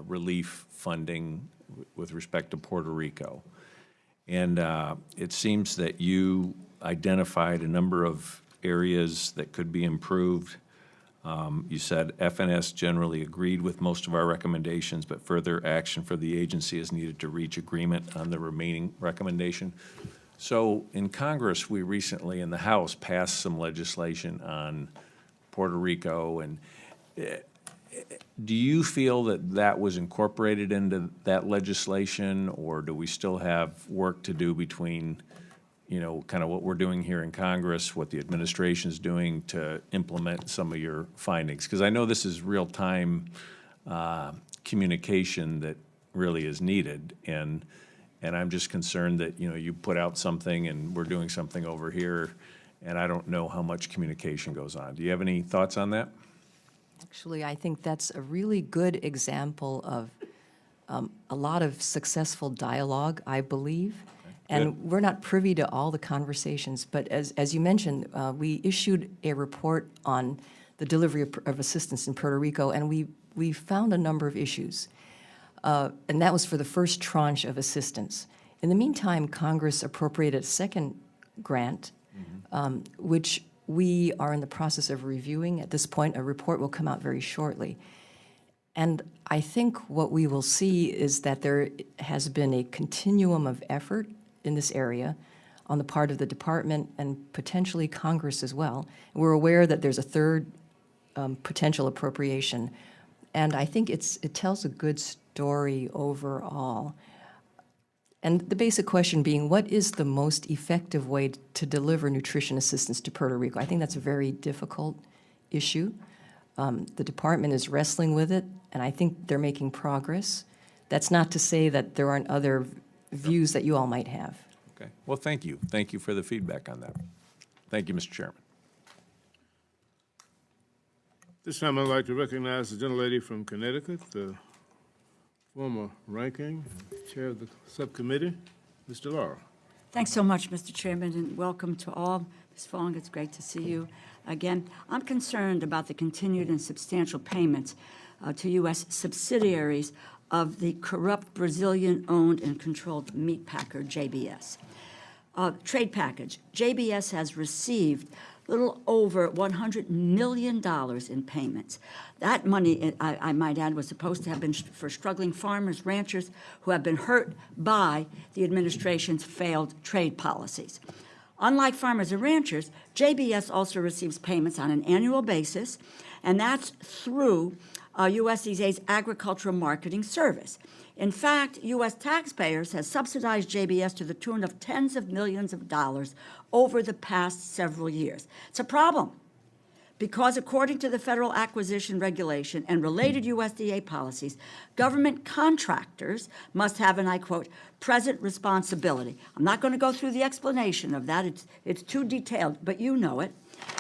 relief funding with respect to Puerto Rico. And it seems that you identified a number of areas that could be improved. You said FNS generally agreed with most of our recommendations, but further action for the agency is needed to reach agreement on the remaining recommendation. So in Congress, we recently, in the House, passed some legislation on Puerto Rico. And do you feel that that was incorporated into that legislation, or do we still have work to do between kind of what we're doing here in Congress, what the administration's doing to implement some of your findings? Because I know this is real-time communication that really is needed, and I'm just concerned that, you put out something and we're doing something over here, and I don't know how much communication goes on. Do you have any thoughts on that? Actually, I think that's a really good example of a lot of successful dialogue, I believe. And we're not privy to all the conversations, but as you mentioned, we issued a report on the delivery of assistance in Puerto Rico, and we found a number of issues. And that was for the first tranche of assistance. In the meantime, Congress appropriated a second grant, which we are in the process of reviewing. At this point, a report will come out very shortly. And I think what we will see is that there has been a continuum of effort in this area on the part of the department and potentially Congress as well. We're aware that there's a third potential appropriation, and I think it tells a good story overall. And the basic question being, what is the most effective way to deliver nutrition assistance to Puerto Rico? I think that's a very difficult issue. The department is wrestling with it, and I think they're making progress. That's not to say that there aren't other views that you all might have. Okay. Well, thank you. Thank you for the feedback on that. Thank you, Mr. Chairman. This time I'd like to recognize the gentlelady from Connecticut, the former ranking chair of the subcommittee, Mr. Laurel. Thanks so much, Mr. Chairman, and welcome to all. Ms. Fong, it's great to see you again. I'm concerned about the continued and substantial payments to U.S. subsidiaries of the corrupt Brazilian-owned and controlled meat packer, JBS. Trade package. JBS has received little over $100 million in payments. That money, I might add, was supposed to have been for struggling farmers, ranchers who have been hurt by the administration's failed trade policies. Unlike farmers and ranchers, JBS also receives payments on an annual basis, and that's through USDA's Agricultural Marketing Service. In fact, U.S. taxpayers have subsidized JBS to the tune of tens of millions of dollars over the past several years. It's a problem because according to the Federal Acquisition Regulation and related USDA policies, government contractors must have, and I quote, present responsibility. I'm not going to go through the explanation of that. It's too detailed, but you know it.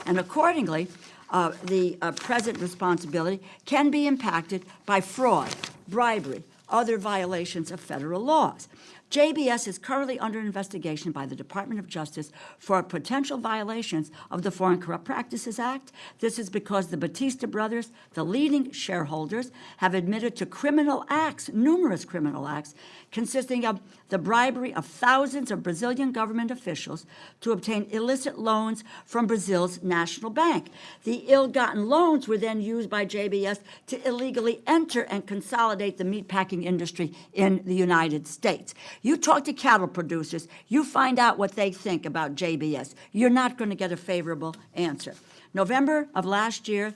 And accordingly, the present responsibility can be impacted by fraud, bribery, other violations of federal laws. JBS is currently under investigation by the Department of Justice for potential violations of the Foreign Corrupt Practices Act. This is because the Batista brothers, the leading shareholders, have admitted to criminal acts, numerous criminal acts, consisting of the bribery of thousands of Brazilian government officials to obtain illicit loans from Brazil's national bank. The ill-gotten loans were then used by JBS to illegally enter and consolidate the meatpacking industry in the United States. You talk to cattle producers, you find out what they think about JBS. You're not going to get a favorable answer. November of last year,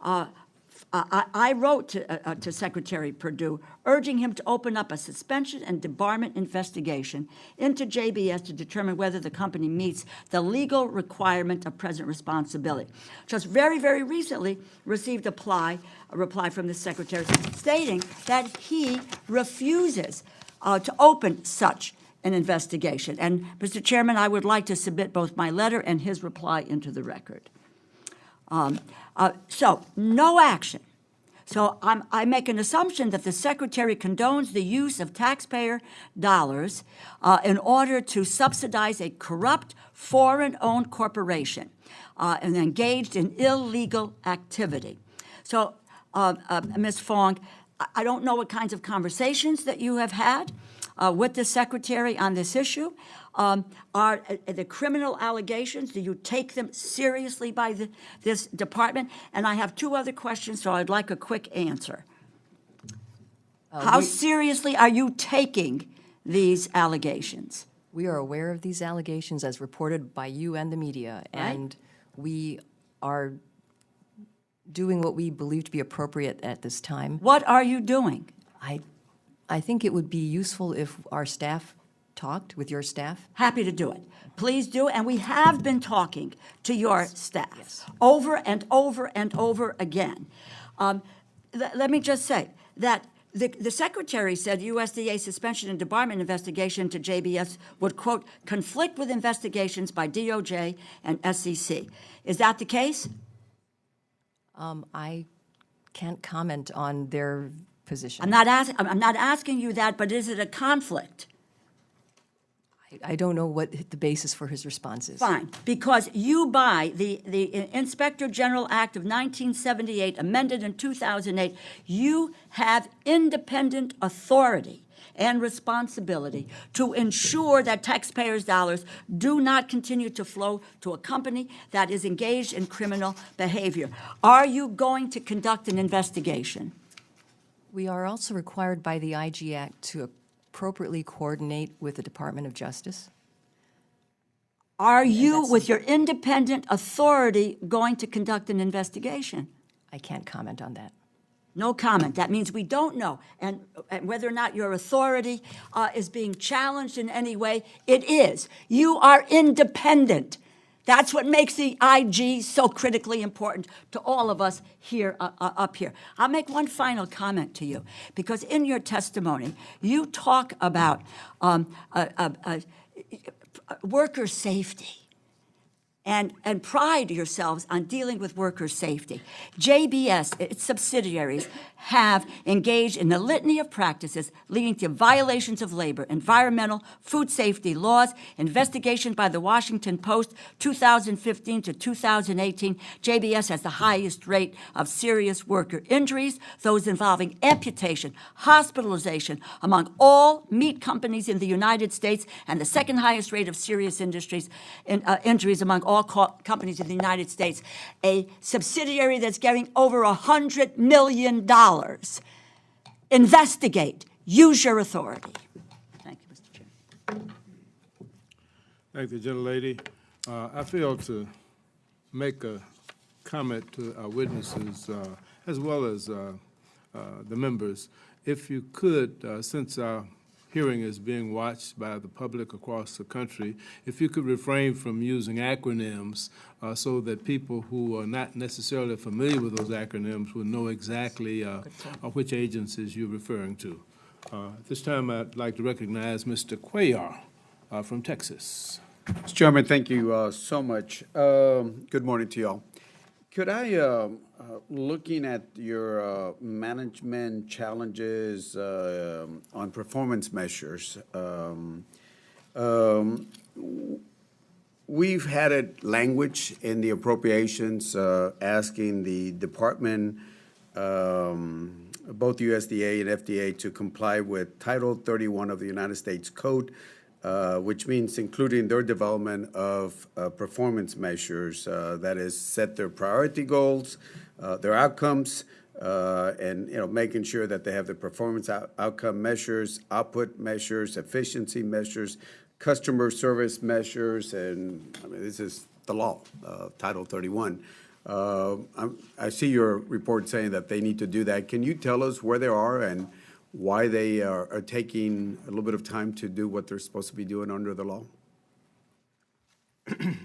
I wrote to Secretary Perdue urging him to open up a suspension and debarment investigation into JBS to determine whether the company meets the legal requirement of present responsibility. Just very, very recently received a reply from the Secretary stating that he refuses to open such an investigation. And, Mr. Chairman, I would like to submit both my letter and his reply into the record. So, no action. So I make an assumption that the Secretary condones the use of taxpayer dollars in order to subsidize a corrupt, foreign-owned corporation and engaged in illegal activity. So, Ms. Fong, I don't know what kinds of conversations that you have had with the Secretary on this issue. Are the criminal allegations, do you take them seriously by this department? And I have two other questions, so I'd like a quick answer. How seriously are you taking these allegations? We are aware of these allegations as reported by you and the media, and we are doing what we believe to be appropriate at this time. What are you doing? I think it would be useful if our staff talked with your staff. Happy to do it. Please do, and we have been talking to your staff over and over and over again. Let me just say that the Secretary said USDA suspension and debarment investigation to JBS would, quote, conflict with investigations by DOJ and SEC. Is that the case? I can't comment on their position. I'm not asking you that, but is it a conflict? I don't know what the basis for his response is. Fine, because you by the Inspector General Act of 1978, amended in 2008, you have independent authority and responsibility to ensure that taxpayers' dollars do not continue to flow to a company that is engaged in criminal behavior. Are you going to conduct an investigation? We are also required by the IG Act to appropriately coordinate with the Department of Justice. Are you, with your independent authority, going to conduct an investigation? I can't comment on that. No comment. That means we don't know. And whether or not your authority is being challenged in any way, it is. You are independent. That's what makes the IG so critically important to all of us here up here. I'll make one final comment to you, because in your testimony, you talk about worker safety and pride yourselves on dealing with worker safety. JBS, its subsidiaries, have engaged in a litany of practices leading to violations of labor, environmental, food safety laws, investigations by the Washington Post, 2015 to 2018. JBS has the highest rate of serious worker injuries, those involving amputation, hospitalization, among all meat companies in the United States, and the second highest rate of serious injuries among all all companies in the United States, a subsidiary that's getting over $100 million. Investigate. Use your authority. Thank you, Mr. Chairman. Thank you, gentlelady. I failed to make a comment to our witnesses as well as the members. If you could, since our hearing is being watched by the public across the country, if you could refrain from using acronyms so that people who are not necessarily familiar with those acronyms will know exactly which agencies you're referring to. At this time, I'd like to recognize Mr. Cuellar from Texas. Mr. Chairman, thank you so much. Good morning to you all. Could I, looking at your management challenges on performance measures, we've had it language in the appropriations asking the department, both USDA and FDA, to comply with Title 31 of the United States Code, which means including their development of performance measures, that is, set their priority goals, their outcomes, and making sure that they have the performance outcome measures, output measures, efficiency measures, customer service measures, and I mean this is the law, Title 31. I see your report saying that they need to do that. Can you tell us where they are and why they are taking a little bit of time to do what they're supposed to be doing under the law? I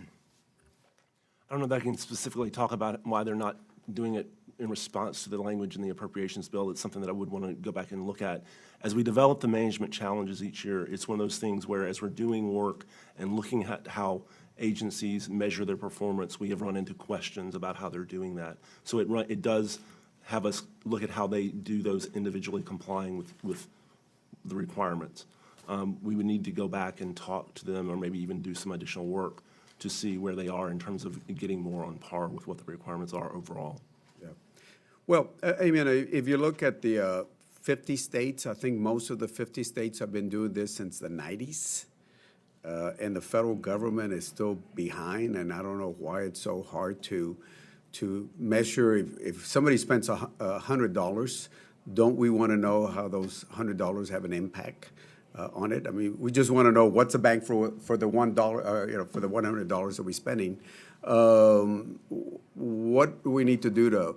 don't know that I can specifically talk about why they're not doing it in response to the language in the appropriations bill. It's something that I would want to go back and look at. As we develop the management challenges each year, it's one of those things where as we're doing work and looking at how agencies measure their performance, we have run into questions about how they're doing that. So it does have us look at how they do those individually complying with the requirements. We would need to go back and talk to them or maybe even do some additional work to see where they are in terms of getting more on par with what the requirements are overall. Yeah. Well, I mean, if you look at the 50 states, I think most of the 50 states have been doing this since the 90s. And the federal government is still behind, and I don't know why it's so hard to measure. If somebody spends $100, don't we want to know how those $100 have an impact on it? I mean, we just want to know what's the bang for the $1, for the $100 that we're spending. What do we need to do to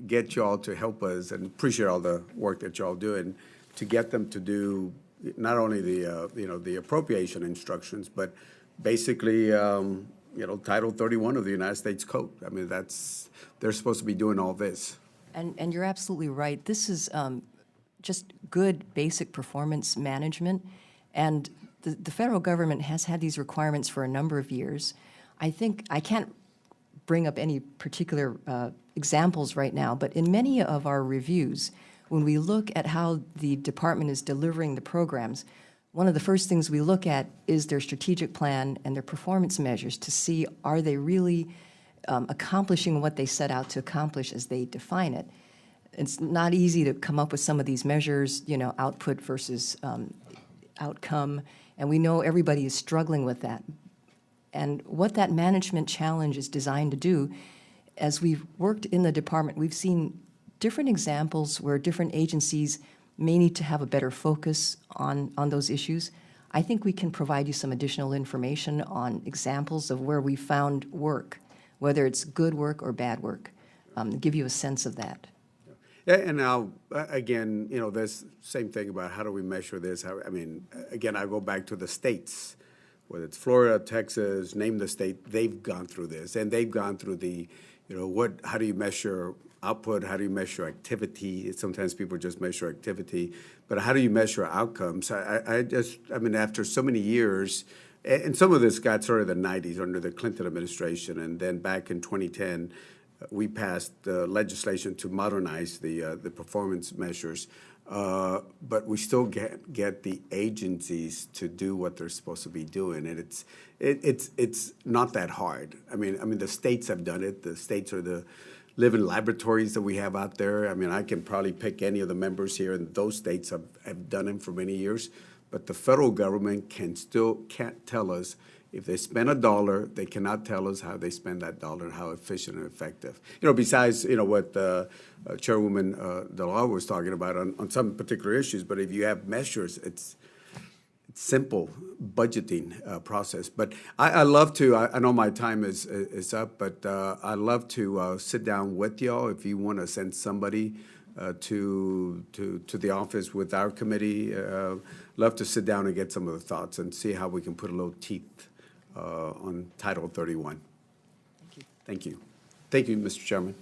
get y'all to help us, and appreciate all the work that y'all doing to get them to do not only the appropriation instructions, but basically Title 31 of the United States Code. I mean, they're supposed to be doing all this. And you're absolutely right. This is just good basic performance management. And the federal government has had these requirements for a number of years. I think I can't bring up any particular examples right now, but in many of our reviews, when we look at how the department is delivering the programs, one of the first things we look at is their strategic plan and their performance measures to see, are they really accomplishing what they set out to accomplish as they define it. It's not easy to come up with some of these measures, output versus outcome, and we know everybody is struggling with that. And what that management challenge is designed to do, as we've worked in the department, we've seen different examples where different agencies may need to have a better focus on those issues. I think we can provide you some additional information on examples of where we found work, whether it's good work or bad work, give you a sense of that. Yeah, and now, again, this same thing about how do we measure this. I mean, again, I go back to the states, whether it's Florida, Texas, name the state, they've gone through this, and they've gone through the, how do you measure output, how do you measure activity? Sometimes people just measure activity, but how do you measure outcomes? I mean, after so many years, and some of this got started in the 90s under the Clinton administration, and then back in 2010, we passed legislation to modernize the performance measures, but we still get the agencies to do what they're supposed to be doing, and it's not that hard. I mean, the states have done it. The states are the living laboratories that we have out there. I mean, I can probably pick any of the members here, and those states have done it for many years. But the federal government can't tell us If they spend $1, they cannot tell us how they spend that dollar and how efficient and effective. Besides, what Chairwoman DeLaw was talking about on some particular issues, but if you have measures, it's simple budgeting process. But I love to, I know my time is up, but I love to sit down with y'all if you want to send somebody to the office with our committee. Love to sit down and get some of the thoughts and see how we can put a little teeth on Title 31. Thank you. Thank you. Thank you, Mr. Chairman.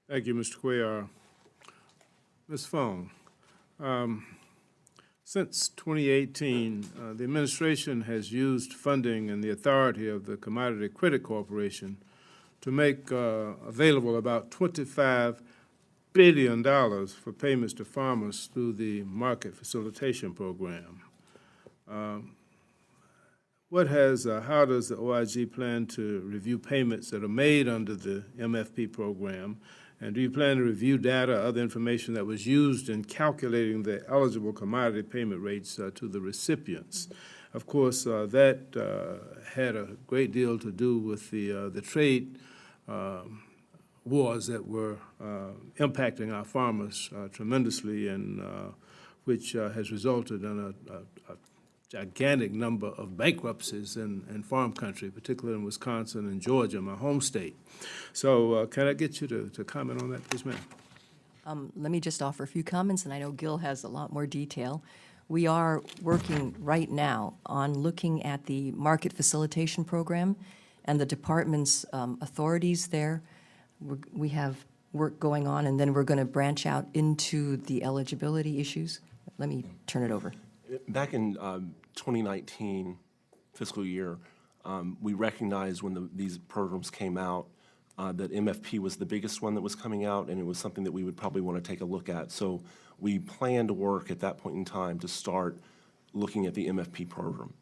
Thank you, Mr. Cuellar. Ms. Fong, since 2018, the administration has used funding and the authority of the Commodity Credit Corporation to make available about $25 billion for payments to farmers through the Market Facilitation Program. How does the OIG plan to review payments that are made under the MFP program? And do you plan to review data, other information that was used in calculating the eligible commodity payment rates to the recipients? Of course, that had a great deal to do with the trade wars that were impacting our farmers tremendously, and which has resulted in a gigantic number of bankruptcies in farm country, particularly in Wisconsin and Georgia, my home state. So can I get you to comment on that, please, ma'am? Let me just offer a few comments, and I know Gil has a lot more detail. We are working right now on looking at the Market Facilitation Program and the department's authorities there. We have work going on, and then we're going to branch out into the eligibility issues. Let me turn it over. Back in 2019 fiscal year, we recognized when these programs came out that MFP was the biggest one that was coming out, and it was something that we would probably want to take a look at. So we planned to work at that point in time to start looking at the MFP program.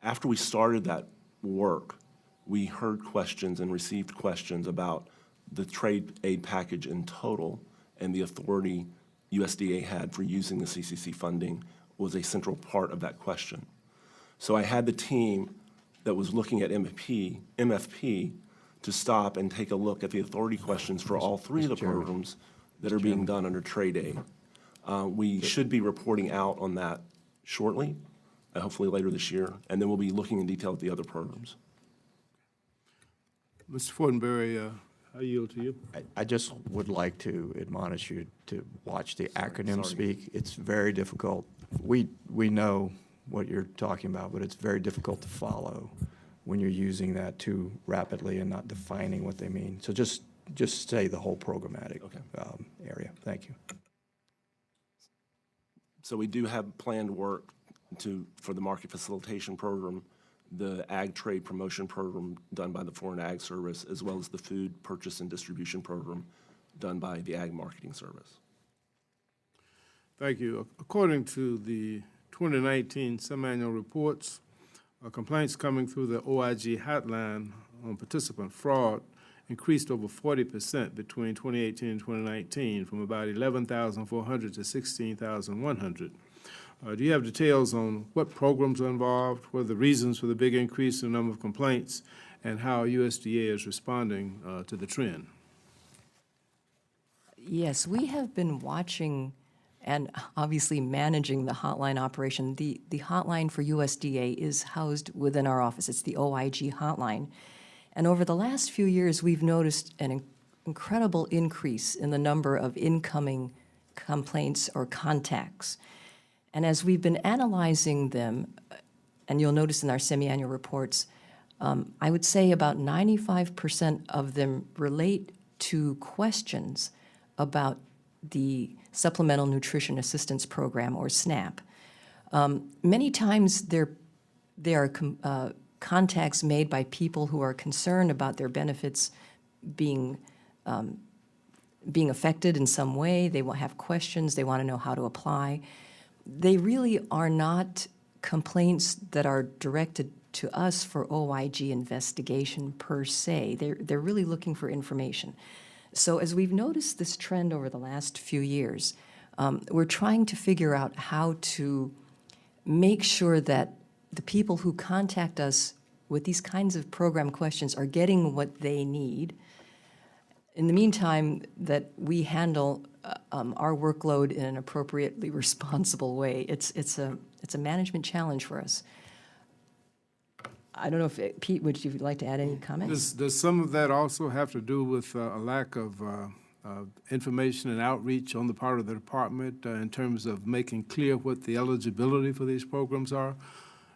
After we started that work, we heard questions and received questions about the trade aid package in total, and the authority USDA had for using the CCC funding was a central part of that question. So I had the team that was looking at MFP to stop and take a look at the authority questions for all three of the programs that are being done under trade aid. We should be reporting out on that shortly, hopefully later this year, and then we'll be looking in detail at the other programs. Mr. Fortenberry, I yield to you. I just would like to admonish you to watch the acronym speak. It's very difficult. We know what you're talking about, but it's very difficult to follow when you're using that too rapidly and not defining what they mean. So just say the whole programmatic area. Thank you. So we do have planned work for the Market Facilitation Program, the Ag Trade Promotion Program done by the Foreign Ag Service, as well as the Food Purchase and Distribution Program done by the Ag Marketing Service. Thank you. According to the 2019 semi-annual reports, complaints coming through the OIG hotline on participant fraud increased over 40% between 2018 and 2019, from about 11,400 to 16,100. Do you have details on what programs are involved, what are the reasons for the big increase in the number of complaints, and how USDA is responding to the trend? Yes, we have been watching and obviously managing the hotline operation. The hotline for USDA is housed within our office. It's the OIG hotline. And over the last few years, we've noticed an incredible increase in the number of incoming complaints or contacts. And as we've been analyzing them, and you'll notice in our semi-annual reports, I would say about 95% of them relate to questions about the Supplemental Nutrition Assistance Program, or SNAP. Many times there are contacts made by people who are concerned about their benefits being affected in some way. They will have questions. They want to know how to apply. They really are not complaints that are directed to us for OIG investigation per se. They're really looking for information. So as we've noticed this trend over the last few years, we're trying to figure out how to make sure that the people who contact us with these kinds of program questions are getting what they need. In the meantime, that we handle our workload in an appropriately responsible way. It's a management challenge for us. I don't know if, Pete, would you like to add any comments? Does some of that also have to do with a lack of information and outreach on the part of the department in terms of making clear what the eligibility for these programs are?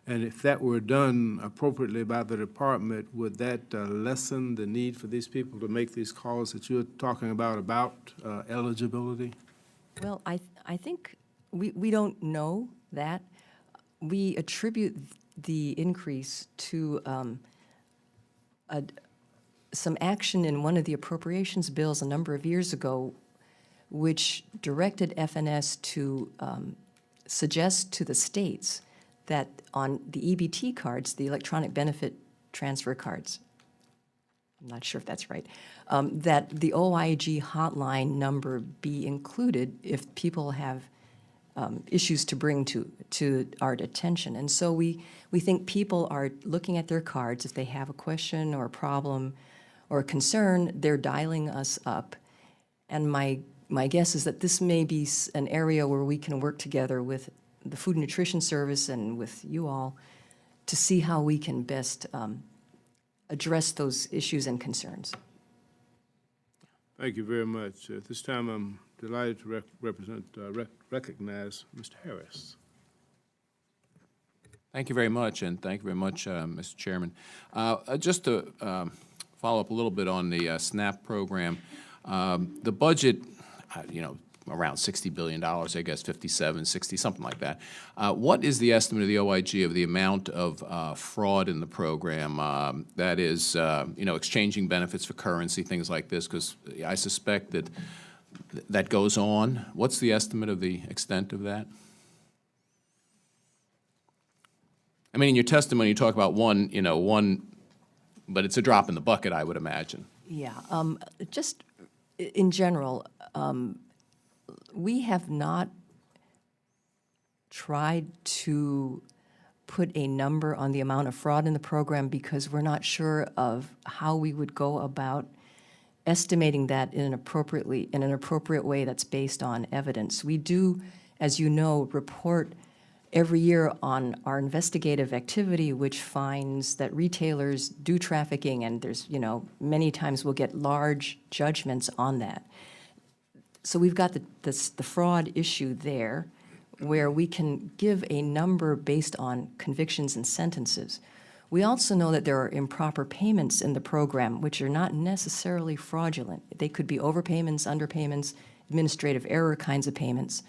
And if that were done appropriately by the department, would that lessen the need for these people to make these calls that you're talking about eligibility? Well, I think we don't know that. We attribute the increase to some action in one of the appropriations bills a number of years ago, which directed FNS to suggest to the states that on the EBT cards, the electronic benefit transfer cards, I'm not sure if that's right, that the OIG hotline number be included if people have issues to bring to our attention. And so we think people are looking at their cards. If they have a question or a problem or a concern, they're dialing us up. And my guess is that this may be an area where we can work together with the Food and Nutrition Service and with you all to see how we can best address those issues and concerns. Thank you very much. At this time, I'm delighted to recognize Mr. Harris. Thank you very much, and thank you very much, Mr. Chairman. Just to follow up a little bit on the SNAP program, the budget, around $60 billion, I guess, 57, 60, something like that. What is the estimate of the OIG of the amount of fraud in the program? That is, exchanging benefits for currency, things like this, because I suspect that that goes on. What's the estimate of the extent of that? I mean, in your testimony, you talk about one, but it's a drop in the bucket, I would imagine. Yeah, just in general, we have not tried to put a number on the amount of fraud in the program because we're not sure of how we would go about estimating that in an appropriate way that's based on evidence. We do, as you know, report every year on our investigative activity, which finds that retailers do trafficking, and there's, many times we'll get large judgments on that. So we've got the fraud issue there, where we can give a number based on convictions and sentences. We also know that there are improper payments in the program, which are not necessarily fraudulent. They could be overpayments, underpayments, administrative error kinds of payments.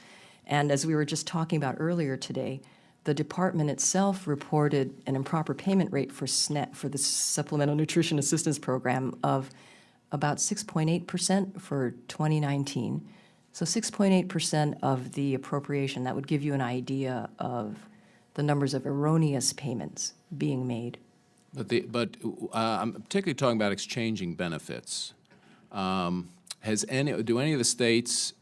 And as we were just talking about earlier today, the department itself reported an improper payment rate for SNAP, for the Supplemental Nutrition Assistance Program, of about 6.8% for 2019. So 6.8% of the appropriation, that would give you an idea of the numbers of erroneous payments being made. But I'm particularly talking about exchanging benefits. Do any of the states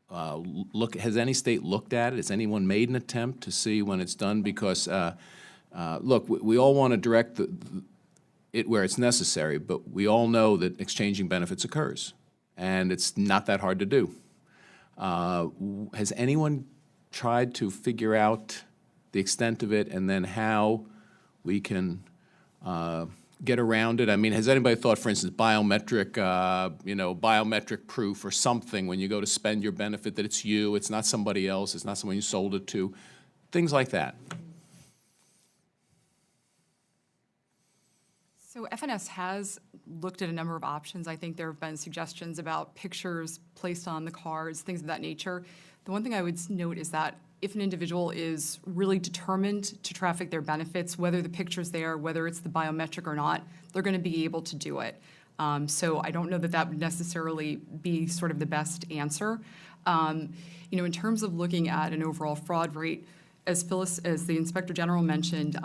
has any state looked at it? Has anyone made an attempt to see when it's done? Because, look, we all want to direct it where it's necessary, but we all know that exchanging benefits occurs, and it's not that hard to do. Has anyone tried to figure out the extent of it and then how we can get around it? I mean, has anybody thought, for instance, biometric proof or something when you go to spend your benefit, that it's you, it's not somebody else, it's not someone you sold it to, things like that? So FNS has looked at a number of options. I think there have been suggestions about pictures placed on the cards, things of that nature. The one thing I would note is that if an individual is really determined to traffic their benefits, whether the picture's there, whether it's the biometric or not, they're going to be able to do it. So I don't know that that would necessarily be sort of the best answer. In terms of looking at an overall fraud rate, as Phyllis, as the Inspector General mentioned,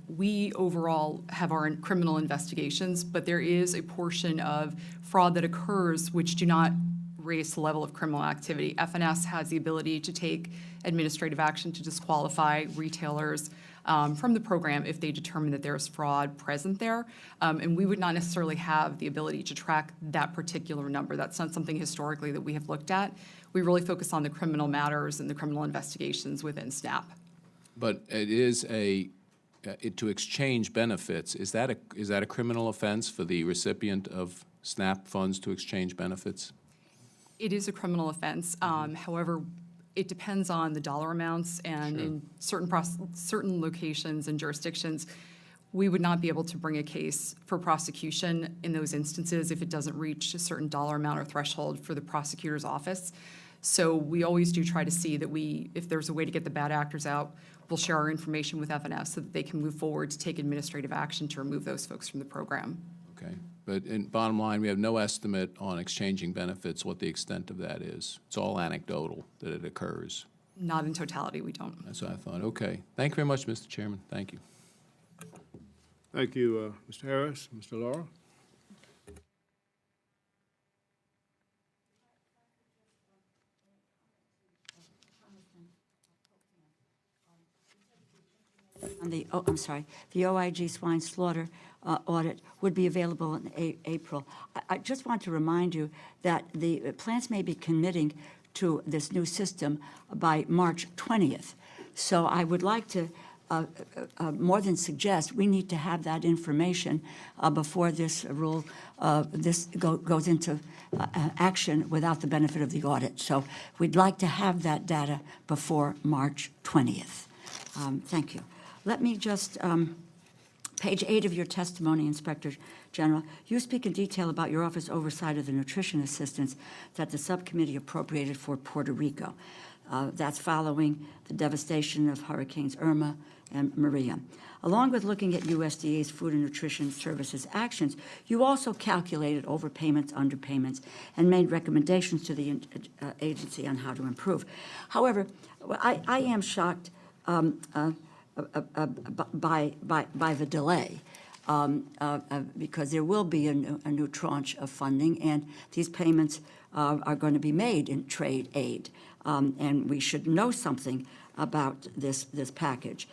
we overall have our criminal investigations, but there is a portion of fraud that occurs which do not raise the level of criminal activity. FNS has the ability to take administrative action to disqualify retailers from the program if they determine that there's fraud present there. And we would not necessarily have the ability to track that particular number. That's not something historically that we have looked at. We really focus on the criminal matters and the criminal investigations within SNAP. But it is to exchange benefits, is that a criminal offense for the recipient of SNAP funds to exchange benefits? It is a criminal offense. However, it depends on the dollar amounts, and in certain locations and jurisdictions, we would not be able to bring a case for prosecution in those instances if it doesn't reach a certain dollar amount or threshold for the prosecutor's office. So we always do try to see that if there's a way to get the bad actors out, we'll share our information with FNF so that they can move forward to take administrative action to remove those folks from the program. Okay, but in bottom line, we have no estimate on exchanging benefits, what the extent of that is. It's all anecdotal that it occurs. Not in totality, we don't. That's what I thought. Okay. Thank you very much, Mr. Chairman. Thank you. Thank you, Mr. Harris. Mr. Laura? On the, the OIG swine slaughter audit would be available in April. I just want to remind you that the plants may be committing to this new system by March 20th. So I would like to more than suggest we need to have that information before this rule, goes into action without the benefit of the audit. So we'd like to have that data before March 20th. Thank you. Let me just, page 8 of your testimony, Inspector General, you speak in detail about your office oversight of the nutrition assistance that the subcommittee appropriated for Puerto Rico. That's following the devastation of Hurricanes Irma and Maria. Along with looking at USDA's Food and Nutrition Services actions, you also calculated overpayments, underpayments, and made recommendations to the agency on how to improve. However, I am shocked by the delay, because there will be a new tranche of funding, and these payments are going to be made in trade aid, and we should know something about this package.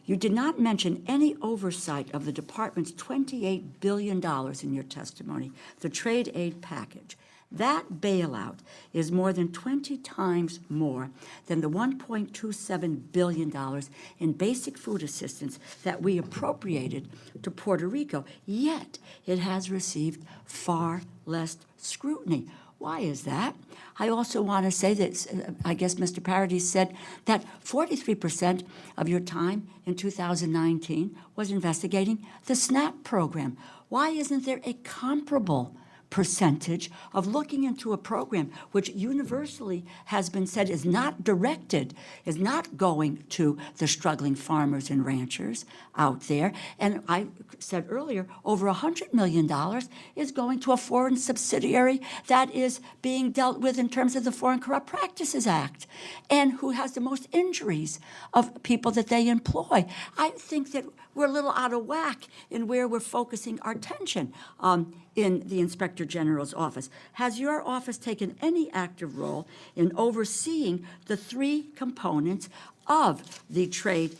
You did not mention any oversight of the department's $28 billion in your testimony, the trade aid package. That bailout is more than 20 times more than the $1.27 billion in basic food assistance that we appropriated to Puerto Rico, yet it has received far less scrutiny. Why is that? I also want to say that, I guess Mr. Parody said that 43% of your time in 2019 was investigating the SNAP program. Why isn't there a comparable percentage of looking into a program which universally has been said is not directed, is not going to the struggling farmers and ranchers out there? And I said earlier, over $100 million is going to a foreign subsidiary that is being dealt with in terms of the Foreign Corrupt Practices Act, and who has the most injuries of people that they employ. I think that we're a little out of whack in where we're focusing our attention in the Inspector General's office. Has your office taken any active role in overseeing the three components of the trade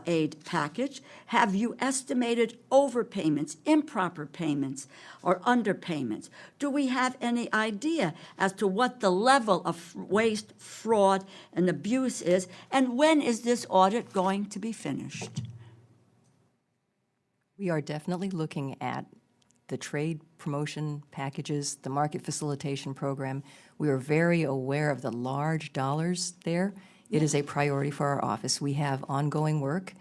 aid package? Have you estimated overpayments, improper payments, or underpayments? Do we have any idea as to what the level of waste, fraud, and abuse is? And when is this audit going to be finished? We are definitely looking at the trade promotion packages, the market facilitation program. We are very aware of the large dollars there. It is a priority for our office. We have ongoing work.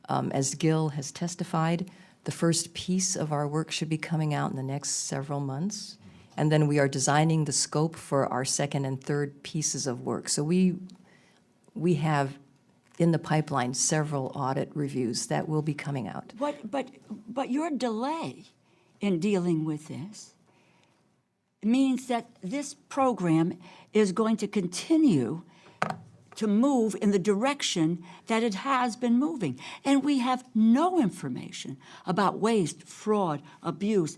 As Gil has testified, the first piece of our work should be coming out in the next several months. And then we are designing the scope for our second and third pieces of work. So we have in the pipeline several audit reviews that will be coming out. But your delay in dealing with this means that this program is going to continue to move in the direction that it has been moving. And we have no information about waste, fraud, abuse,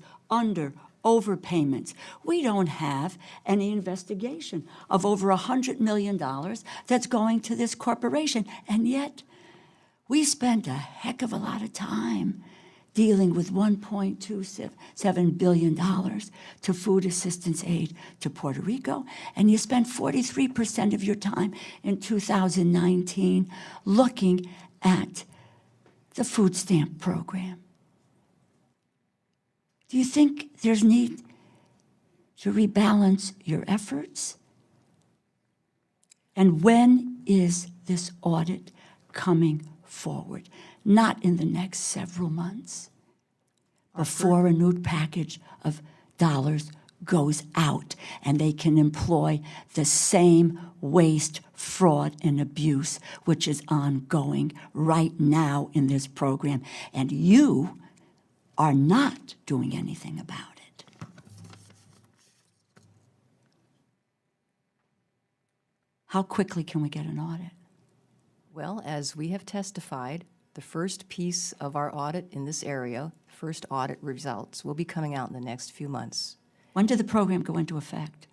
overpayments. We don't have any investigation of over $100 million that's going to this corporation. And yet, We spent a heck of a lot of time dealing with $1.27 billion to food assistance aid to Puerto Rico, and you spent 43% of your time in 2019 looking at the food stamp program. Do you think there's need to rebalance your efforts? And when is this audit coming forward? Not in the next several months, before a new package of dollars goes out and they can employ the same waste, fraud, and abuse which is ongoing right now in this program. And you are not doing anything about it. How quickly can we get an audit? Well, as we have testified, the first piece of our audit in this area, first audit results, will be coming out in the next few months. When did the program go into effect?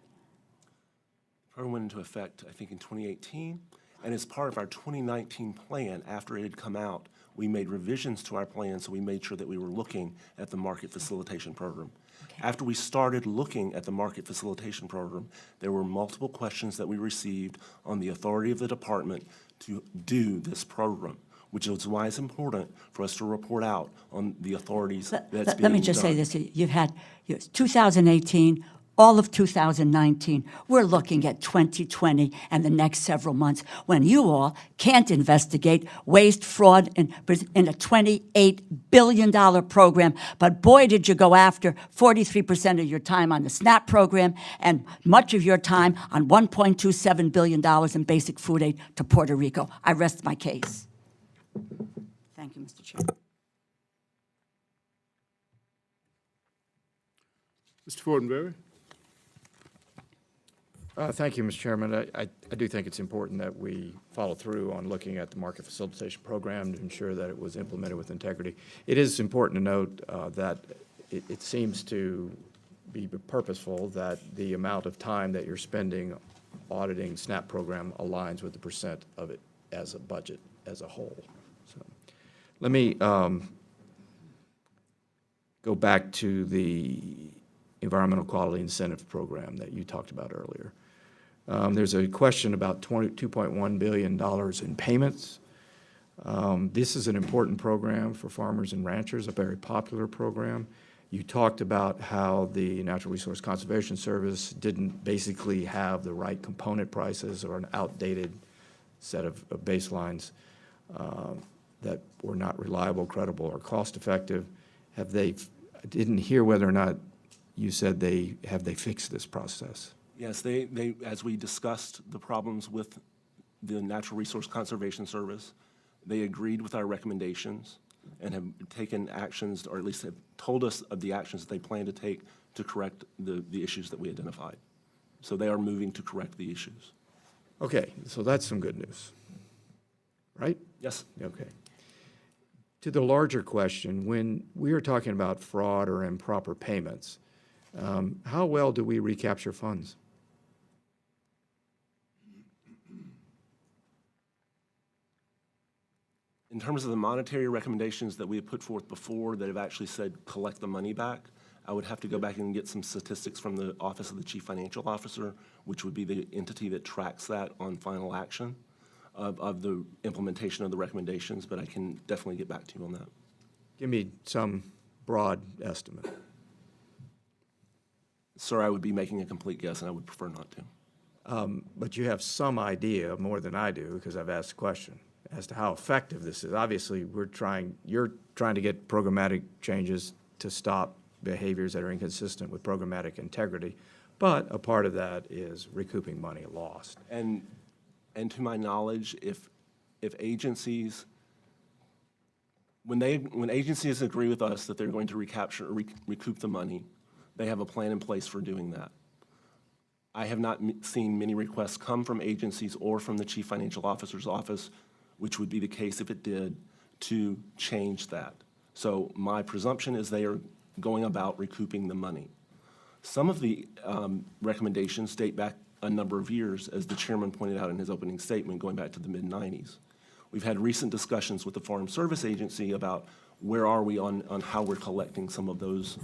The program went into effect, I think, in 2018. And as part of our 2019 plan, after it had come out, we made revisions to our plan, so we made sure that we were looking at the market facilitation program. Okay. After we started looking at the market facilitation program, there were multiple questions that we received on the authority of the department to do this program, which is why it's important for us to report out on the authorities that's being done. Let me just say this. You've had 2018, all of 2019. We're looking at 2020 and the next several months when you all can't investigate waste, fraud in a $28 billion program. But boy, did you go after 43% of your time on the SNAP program and much of your time on $1.27 billion in basic food aid to Puerto Rico. I rest my case. Thank you, Mr. Chair. Mr. Fortenberry? Thank you, Mr. Chairman. I do think it's important that we follow through on looking at the market facilitation program to ensure that it was implemented with integrity. It is important to note that it seems to be purposeful that the amount of time that you're spending auditing SNAP program aligns with the percent of it as a budget as a whole. So let me go back to the Environmental Quality Incentive Program that you talked about earlier. There's a question about $2.1 billion in payments. This is an important program for farmers and ranchers, a very popular program. You talked about how the Natural Resource Conservation Service didn't basically have the right component prices or an outdated set of baselines that were not reliable, credible, or cost-effective. I didn't hear whether or not you said have they fixed this process? Yes, they as we discussed the problems with the Natural Resource Conservation Service, they agreed with our recommendations and have taken actions, or at least have told us of the actions that they plan to take to correct the issues that we identified. So they are moving to correct the issues. Okay, so that's some good news, right? Yes. Okay. To the larger question, when we are talking about fraud or improper payments, how well do we recapture funds? In terms of the monetary recommendations that we have put forth before that have actually said collect the money back, I would have to go back and get some statistics from the Office of the Chief Financial Officer, which would be the entity that tracks that on final action of the implementation of the recommendations, but I can definitely get back to you on that. Give me some broad estimate. Sir, I would be making a complete guess, and I would prefer not to. But you have some idea, more than I do, because I've asked the question, as to how effective this is. Obviously, you're trying to get programmatic changes to stop behaviors that are inconsistent with programmatic integrity, but a part of that is recouping money lost. And to my knowledge, if agencies, when agencies agree with us that they're going to recapture or recoup the money, they have a plan in place for doing that. I have not seen many requests come from agencies or from the Chief Financial Officer's office, which would be the case if it did, to change that. So my presumption is they are going about recouping the money. Some of the recommendations date back a number of years, as the chairman pointed out in his opening statement, going back to the mid-90s. We've had recent discussions with the Foreign Service Agency about where are we on how we're collecting some of those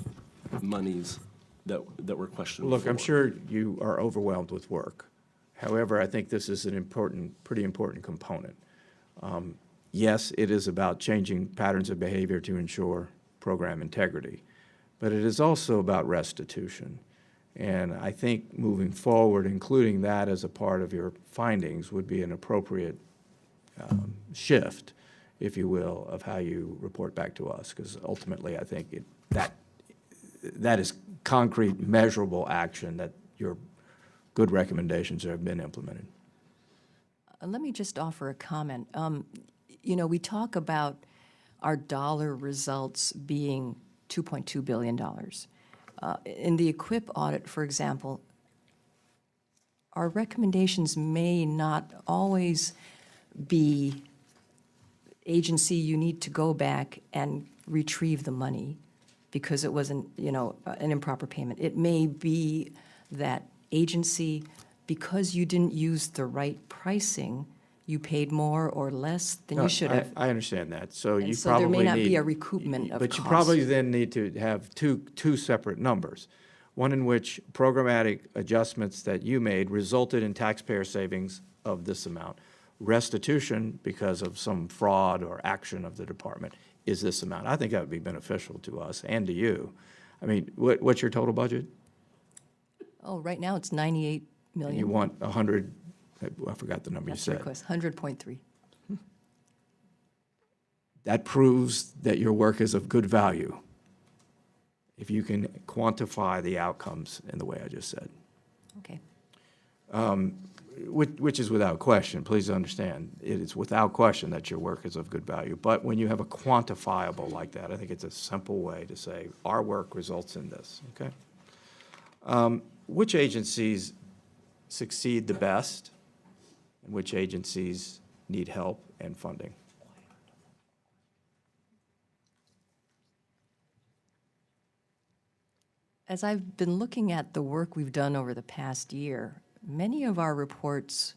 monies that were questioned Look, I'm before. sure you are overwhelmed with work. However, I think this is an pretty important component. Yes, it is about changing patterns of behavior to ensure program integrity, but it is also about restitution. And I think moving forward, including that as a part of your findings would be an appropriate shift, if you will, of how you report back to us, because ultimately I think that is concrete, measurable action that your good recommendations have been implemented. Let me just offer a comment. You know, we talk about our dollar results being $2.2 billion. In the EQIP audit, for example, our recommendations may not always be, agency, you need to go back and retrieve the money because it wasn't, you know, an improper payment. It may be that agency, because you didn't use the right pricing, you paid more or less than you should have. I understand that. So And you so probably there may not need, be a recoupment of but you costs. probably then need to have two separate numbers. One in which programmatic adjustments that you made resulted in taxpayer savings of this amount. Restitution, because of some fraud or action of the department, is this amount. I think that would be beneficial to us and to you. I mean, what's your total budget? Oh, right now it's 98 million. And you want 100, I forgot the number you That's the said. request, 100.3. That proves that your work is of good value, if you can quantify the outcomes in the way I just said. Okay. Which is without question. Please understand, it is without question that your work is of good value. But when you have a quantifiable like that, I think it's a simple way to say, our work results in this, okay? Which agencies succeed the best, and which agencies need help and funding? As I've been looking at the work we've done over the past year, many of our reports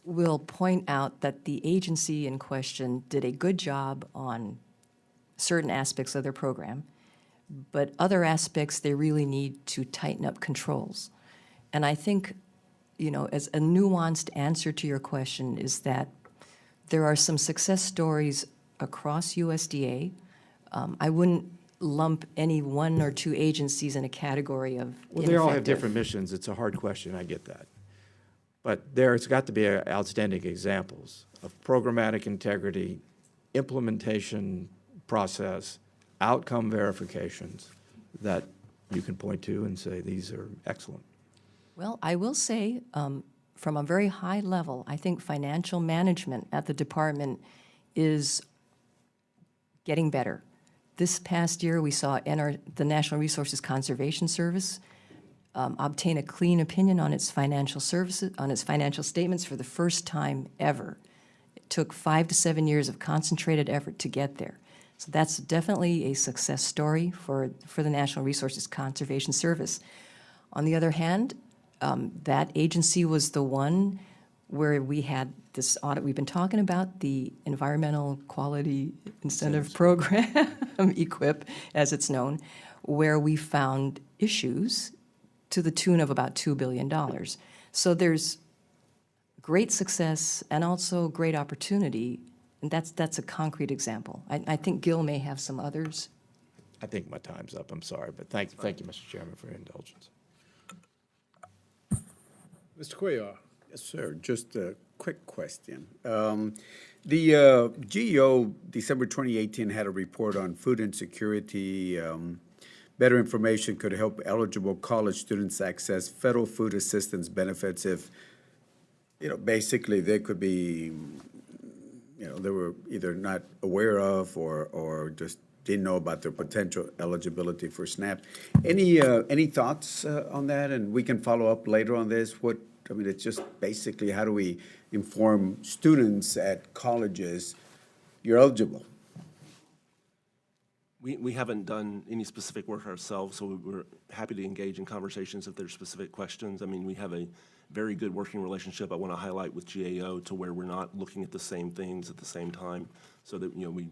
will point out that the agency in question did a good job on certain aspects of their program, but other aspects they really need to tighten up controls. And I think, you know, as a nuanced answer to your question is that there are some success stories across USDA. I wouldn't lump any one or two agencies in a category of Well, they all have ineffective. different missions. It's a hard question, I get that. But there's got to be outstanding examples of programmatic integrity, implementation process, outcome verifications that you can point to and say, these are excellent. Well, I will say, from a very high level, I think financial management at the department is getting better. This past year, we saw the National Resources Conservation Service obtain a clean opinion on its financial services, on its financial statements for the first time ever. It took 5 to 7 years of concentrated effort to get there. So that's definitely a success story for the National Resources Conservation Service. On the other hand, that agency was the one where we had this audit we've been talking about, the Environmental Quality Incentive Program, EQIP, as it's known, where we found issues to the tune of about $2 billion. So there's great success and also great opportunity, and that's a concrete example. I think Gil may have some others. I think my time's up, I'm sorry, but thank you, Mr. Chairman, for your indulgence. Mr. Cuellar. Yes, sir. Just a quick question. The GEO, December 2018, had a report on food insecurity. Better information could help eligible college students access federal food assistance benefits if, you know, basically they could be, you know, they were either not aware of or just didn't know about their potential eligibility for SNAP. Any thoughts on that? And we can follow up later on this. It's just basically how do we inform students at colleges you're eligible? We haven't done any specific work ourselves, so we're happy to engage in conversations if there's specific questions. I mean, we have a very good working relationship I want to highlight with GAO, to where we're not looking at the same things at the same time, so that, we,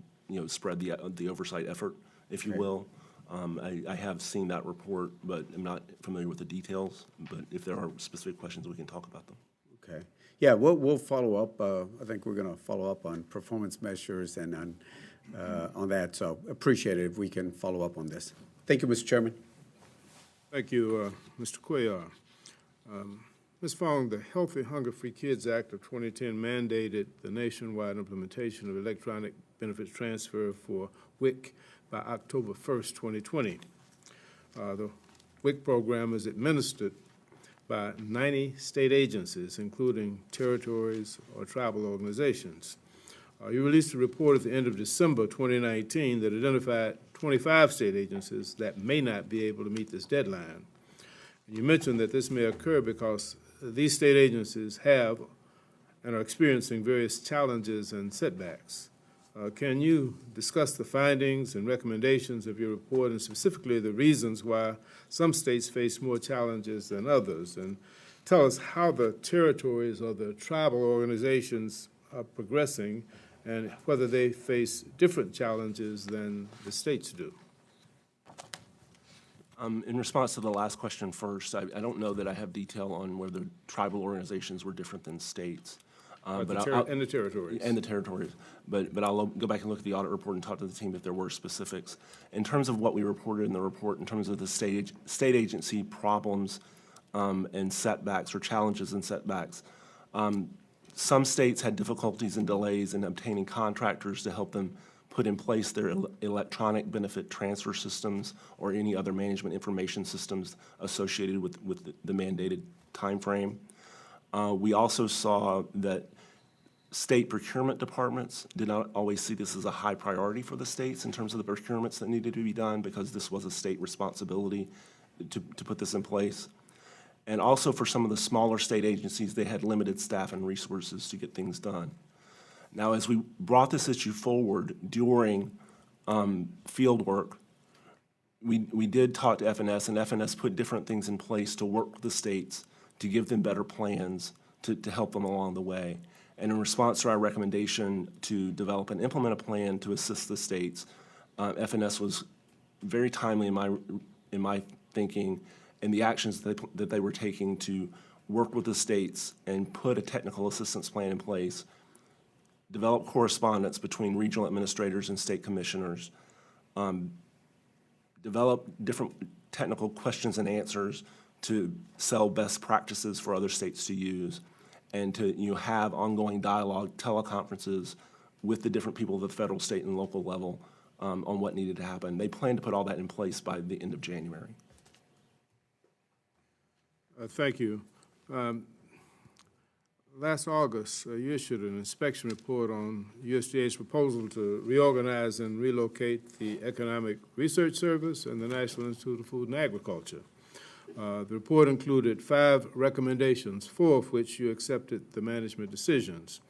spread the oversight effort, if you will. I have seen that report, but I'm not familiar with the details. But if there are specific questions, we can talk about them. Okay. Yeah, we'll follow up. I think we're going to follow up on performance measures and on that. So appreciate it if we can follow up on this. Thank you, Mr. Chairman. Thank you, Mr. Cuellar. Ms. Fong, the Healthy Hunger-Free Kids Act of 2010 mandated the nationwide implementation of electronic benefits transfer for WIC by October 1st, 2020. The WIC program is administered by 90 state agencies, including territories or tribal organizations. You released a report at the end of December 2019 that identified 25 state agencies that may not be able to meet this deadline. You mentioned that this may occur because these state agencies have and are experiencing various challenges and setbacks. Can you discuss the findings and recommendations of your report, and specifically the reasons why some states face more challenges than others? And tell us how the territories or the tribal organizations are progressing and whether they face different challenges than the states do. In response to the last question first, I don't know that I have detail on whether tribal organizations were different than states. And the territories. And the territories. But I'll go back and look at the audit report and talk to the team if there were specifics. In terms of what we reported in the report, in terms of the state agency problems and setbacks or challenges and setbacks, some states had difficulties and delays in obtaining contractors to help them put in place their electronic benefit transfer systems or any other management information systems associated with the mandated timeframe. We also saw that state procurement departments did not always see this as a high priority for the states in terms of the procurements that needed to be done, because this was a state responsibility to put this in place. And also for some of the smaller state agencies, they had limited staff and resources to get things done. Now, as we brought this issue forward during field work, we did talk to FNS, and FNS put different things in place to work with the states to give them better plans to help them along the way. And in response to our recommendation to develop and implement a plan to assist the states, FNS was very timely in my thinking in the actions that they were taking to work with the states and put a technical assistance plan in place, develop correspondence between regional administrators and state commissioners, develop different technical questions and answers to sell best practices for other states to use, and to have ongoing dialogue, teleconferences with the different people at the federal, state, and local level on what needed to happen. They plan to put all that in place by the end of January. Thank you. Last August, you issued an inspection report on USDA's proposal to reorganize and relocate the Economic Research Service and the National Institute of Food and Agriculture. The report included 5 recommendations, 4 of which you accepted the management decisions.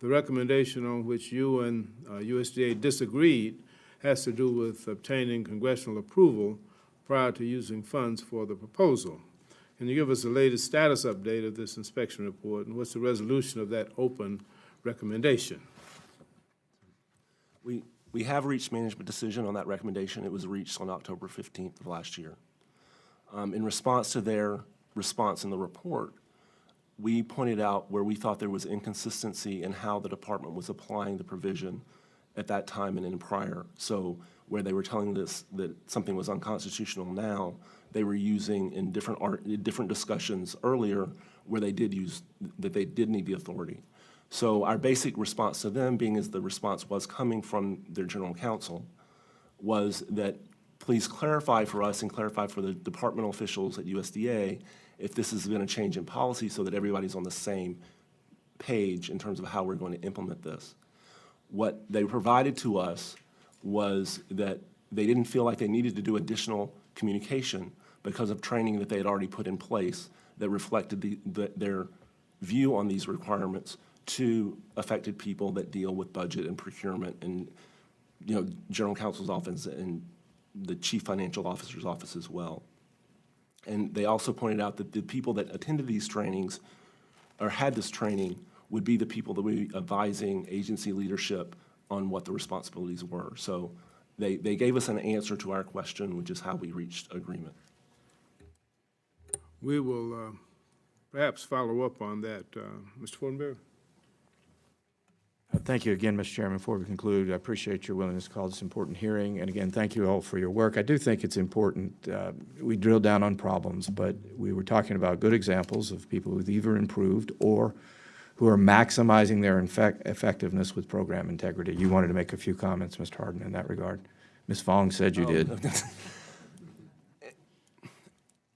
The recommendation on which you and USDA disagreed has to do with obtaining congressional approval prior to using funds for the proposal. Can you give us the latest status update of this inspection report, and what's the resolution of that open recommendation? We have reached management decision on that recommendation. It was reached on October 15th of last year. In response to their response in the report, we pointed out where we thought there was inconsistency in how the department was applying the provision at that time and in prior. So where they were telling us that something was unconstitutional now, they were using in different discussions earlier where they did need the authority. So our basic response to them, being as the response was coming from their general counsel, was that please clarify for us and clarify for the departmental officials at USDA if this has been a change in policy so that everybody's on the same page in terms of how we're going to implement this. What they provided to us was that they didn't feel like they needed to do additional communication because of training that they had already put in place that reflected their view on these requirements to affected people that deal with budget and procurement and general counsel's office and the chief financial officer's office as well. And they also pointed out that the people that attended these trainings or had this training would be the people that would be advising agency leadership on what the responsibilities were. So they gave us an answer to our question, which is how we reached agreement. We will perhaps follow up on that. Mr. Fortenberry? Thank you again, Mr. Chairman. Before we conclude, I appreciate your willingness to call this important hearing. And again, thank you all for your work. I do think it's important. We drilled down on problems, but we were talking about good examples of people who've either improved or who are maximizing their effectiveness with program integrity. You wanted to make a few comments, Mr. Harden, in that regard. Ms. Fong said you did.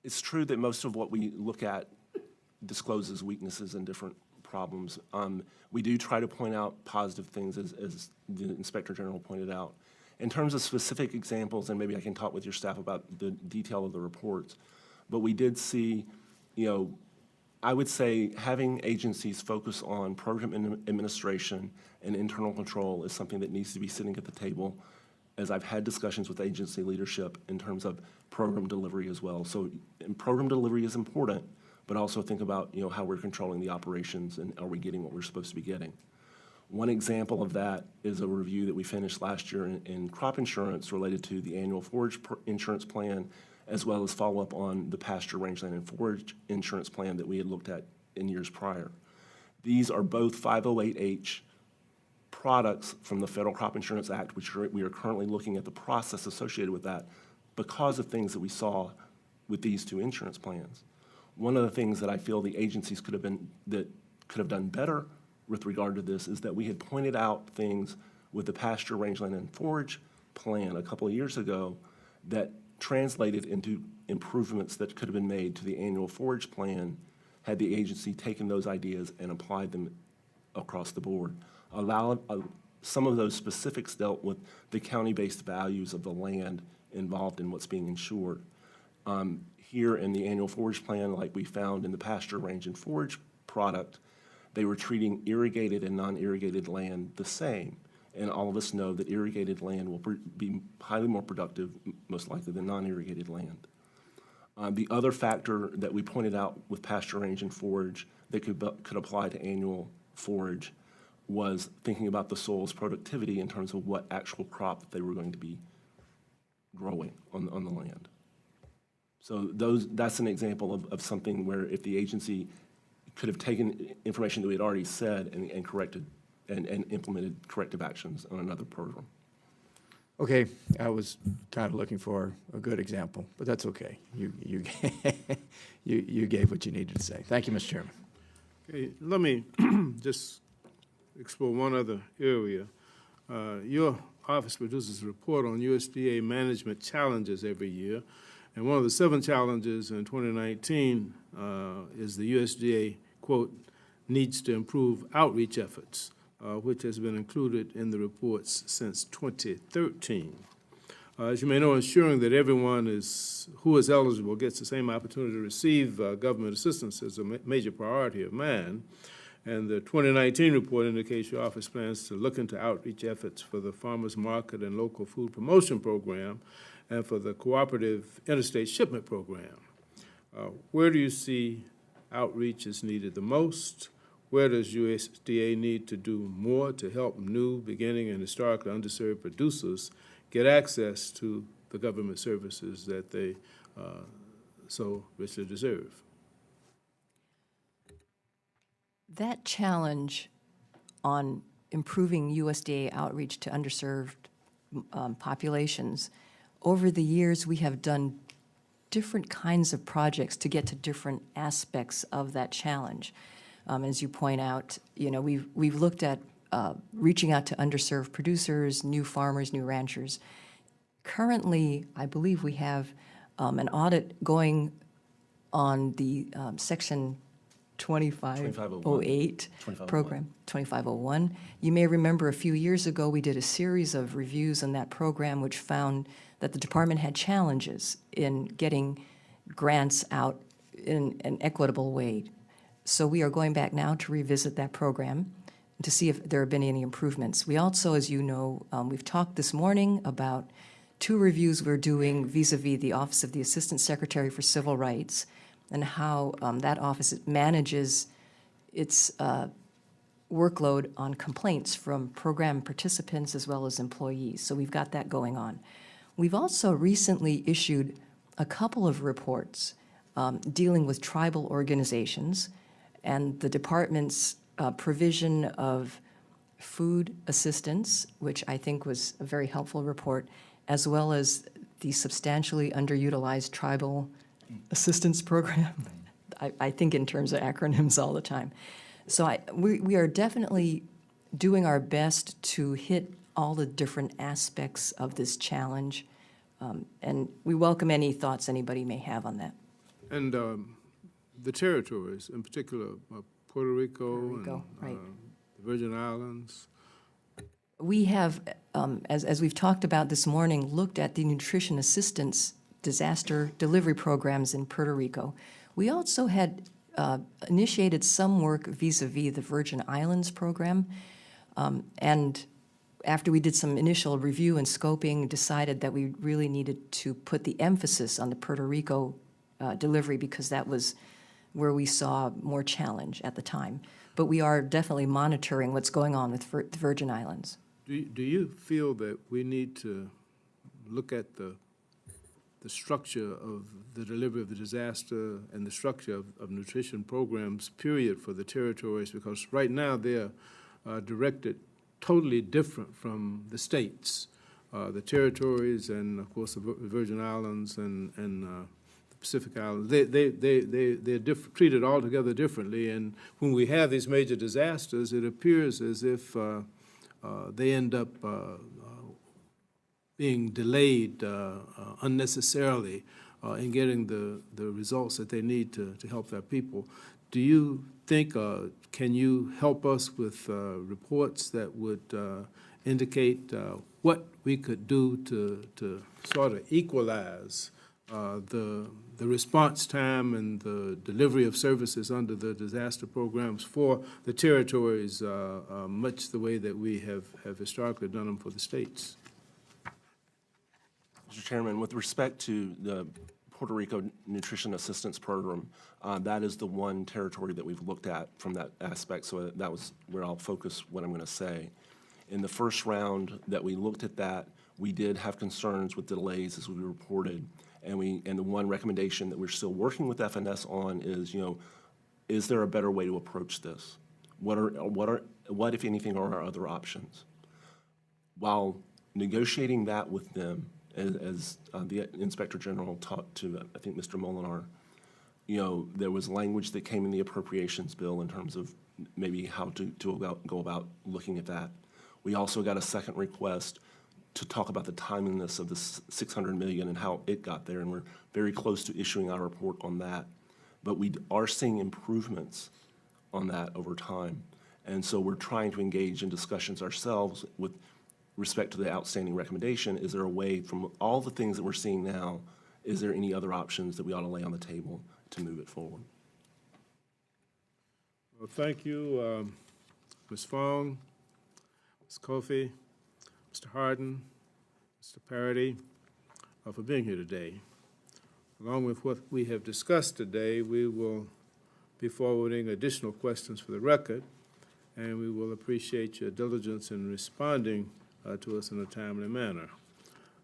It's true that most of what we look at discloses weaknesses and different problems. We do try to point out positive things, as the Inspector General pointed out. In terms of specific examples, and maybe I can talk with your staff about the detail of the reports, but we did see, I would say having agencies focus on program administration and internal control is something that needs to be sitting at the table, as I've had discussions with agency leadership in terms of program delivery as well. So program delivery is important, but also think about how we're controlling the operations and are we getting what we're supposed to be getting. One example of that is a review that we finished last year in crop insurance related to the annual forage insurance plan, as well as follow-up on the pasture, rangeland, and forage insurance plan that we had looked at in years prior. These are both 508H products from the Federal Crop Insurance Act, which we are currently looking at the process associated with that because of things that we saw with these two insurance plans. One of the things that I feel the agencies could have done better with regard to this is that we had pointed out things with the pasture, rangeland, and forage plan a couple of years ago that translated into improvements that could have been made to the annual forage plan had the agency taken those ideas and applied them across the board. Some of those specifics dealt with the county-based values of the land involved in what's being insured. Here in the annual forage plan, like we found in the pasture, range, and forage product, they were treating irrigated and non-irrigated land the same. And all of us know that irrigated land will be highly more productive, most likely, than non-irrigated land. The other factor that we pointed out with pasture, range, and forage that could apply to annual forage was thinking about the soil's productivity in terms of what actual crop that they were going to be growing on the land. So that's an example of something where if the agency could have taken information that we had already said and corrected and implemented corrective actions on another program. Okay, I was kind of looking for a good example, but that's okay. You gave what you needed to say. Thank you, Mr. Chairman. Okay, let me just explore one other area. Your office produces a report on USDA management challenges every year, and one of the 7 challenges in 2019 is the USDA, quote, needs to improve outreach efforts, which has been included in the reports since 2013. As you may know, ensuring that everyone who is eligible gets the same opportunity to receive government assistance is a major priority of mine. And the 2019 report indicates your office plans to look into outreach efforts for the Farmers Market and Local Food Promotion Program and for the Cooperative Interstate Shipment Program. Where do you see outreach is needed the most? Where does USDA need to do more to help new, beginning, and historically underserved producers get access to the government services that they so richly deserve? That challenge on improving USDA outreach to underserved populations, over the years we have done different kinds of projects to get to different aspects of that challenge. As you point out, we've looked at reaching out to underserved producers, new farmers, new ranchers. Currently, I believe we have an audit going on the Section 2508 program, 2501. You may remember a few years ago we did a series of reviews on that program which found that the department had challenges in getting grants out in an equitable way. So we are going back now to revisit that program to see if there have been any improvements. We also, as you know, we've talked this morning about two reviews we're doing vis-a-vis the Office of the Assistant Secretary for Civil Rights and how that office manages its workload on complaints from program participants as well as employees. So we've got that going on. We've also recently issued a couple of reports dealing with tribal organizations and the department's provision of food assistance, which I think was a very helpful report, as well as the substantially underutilized tribal assistance program. I think in terms of acronyms all the time. So we are definitely doing our best to hit all the different aspects of this challenge, and we welcome any thoughts anybody may have on that. And the territories, in particular, Puerto Rico and right. the Virgin Islands. We have, as we've talked about this morning, looked at the nutrition assistance disaster delivery programs in Puerto Rico. We also had initiated some work vis-a-vis the Virgin Islands program, and after we did some initial review and scoping, decided that we really needed to put the emphasis on the Puerto Rico delivery because that was where we saw more challenge at the time. But we are definitely monitoring what's going on with the Virgin Islands. Do you feel that we need to look at the structure of the delivery of the disaster and the structure of nutrition programs, period, for the territories? Because right now they're directed totally different from the states. The territories and, of course, the Virgin Islands and the Pacific Islands, they're treated altogether differently. And when we have these major disasters, it appears as if they end up being delayed unnecessarily in getting the results that they need to help their people. Do you think, can you help us with reports that would indicate what we could do to sort of equalize the response time and the delivery of services under the disaster programs for the territories, much the way that we have historically done them for the states? Mr. Chairman, with respect to the Puerto Rico Nutrition Assistance Program, that is the one territory that we've looked at from that aspect, so that was where I'll focus what I'm going to say. In the first round that we looked at that, we did have concerns with delays as we reported, and the one recommendation that we're still working with FNS on is, is there a better way to approach this? What if anything, are our other options? While negotiating that with them, as the Inspector General talked to, I think, Mr. Molinar, there was language that came in the appropriations bill in terms of maybe how to go about looking at that. We also got a second request to talk about the timeliness of the $600 million and how it got there, and we're very close to issuing our report on that. But we are seeing improvements on that over time, and so we're trying to engage in discussions ourselves with respect to the outstanding recommendation. Is there a way, from all the things that we're seeing now, is there any other options that we ought to lay on the table to move it forward? Well, thank you, Ms. Fong, Ms. Kofi, Mr. Harden, Mr. Parody, for being here today. Along with what we have discussed today, we will be forwarding additional questions for the record, and we will appreciate your diligence in responding to us in a timely manner.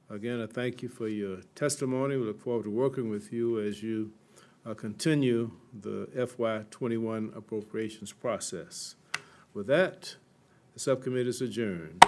Again, I thank you for your testimony. We look forward to working with you as you continue the FY21 appropriations process. With that, the subcommittee is adjourned.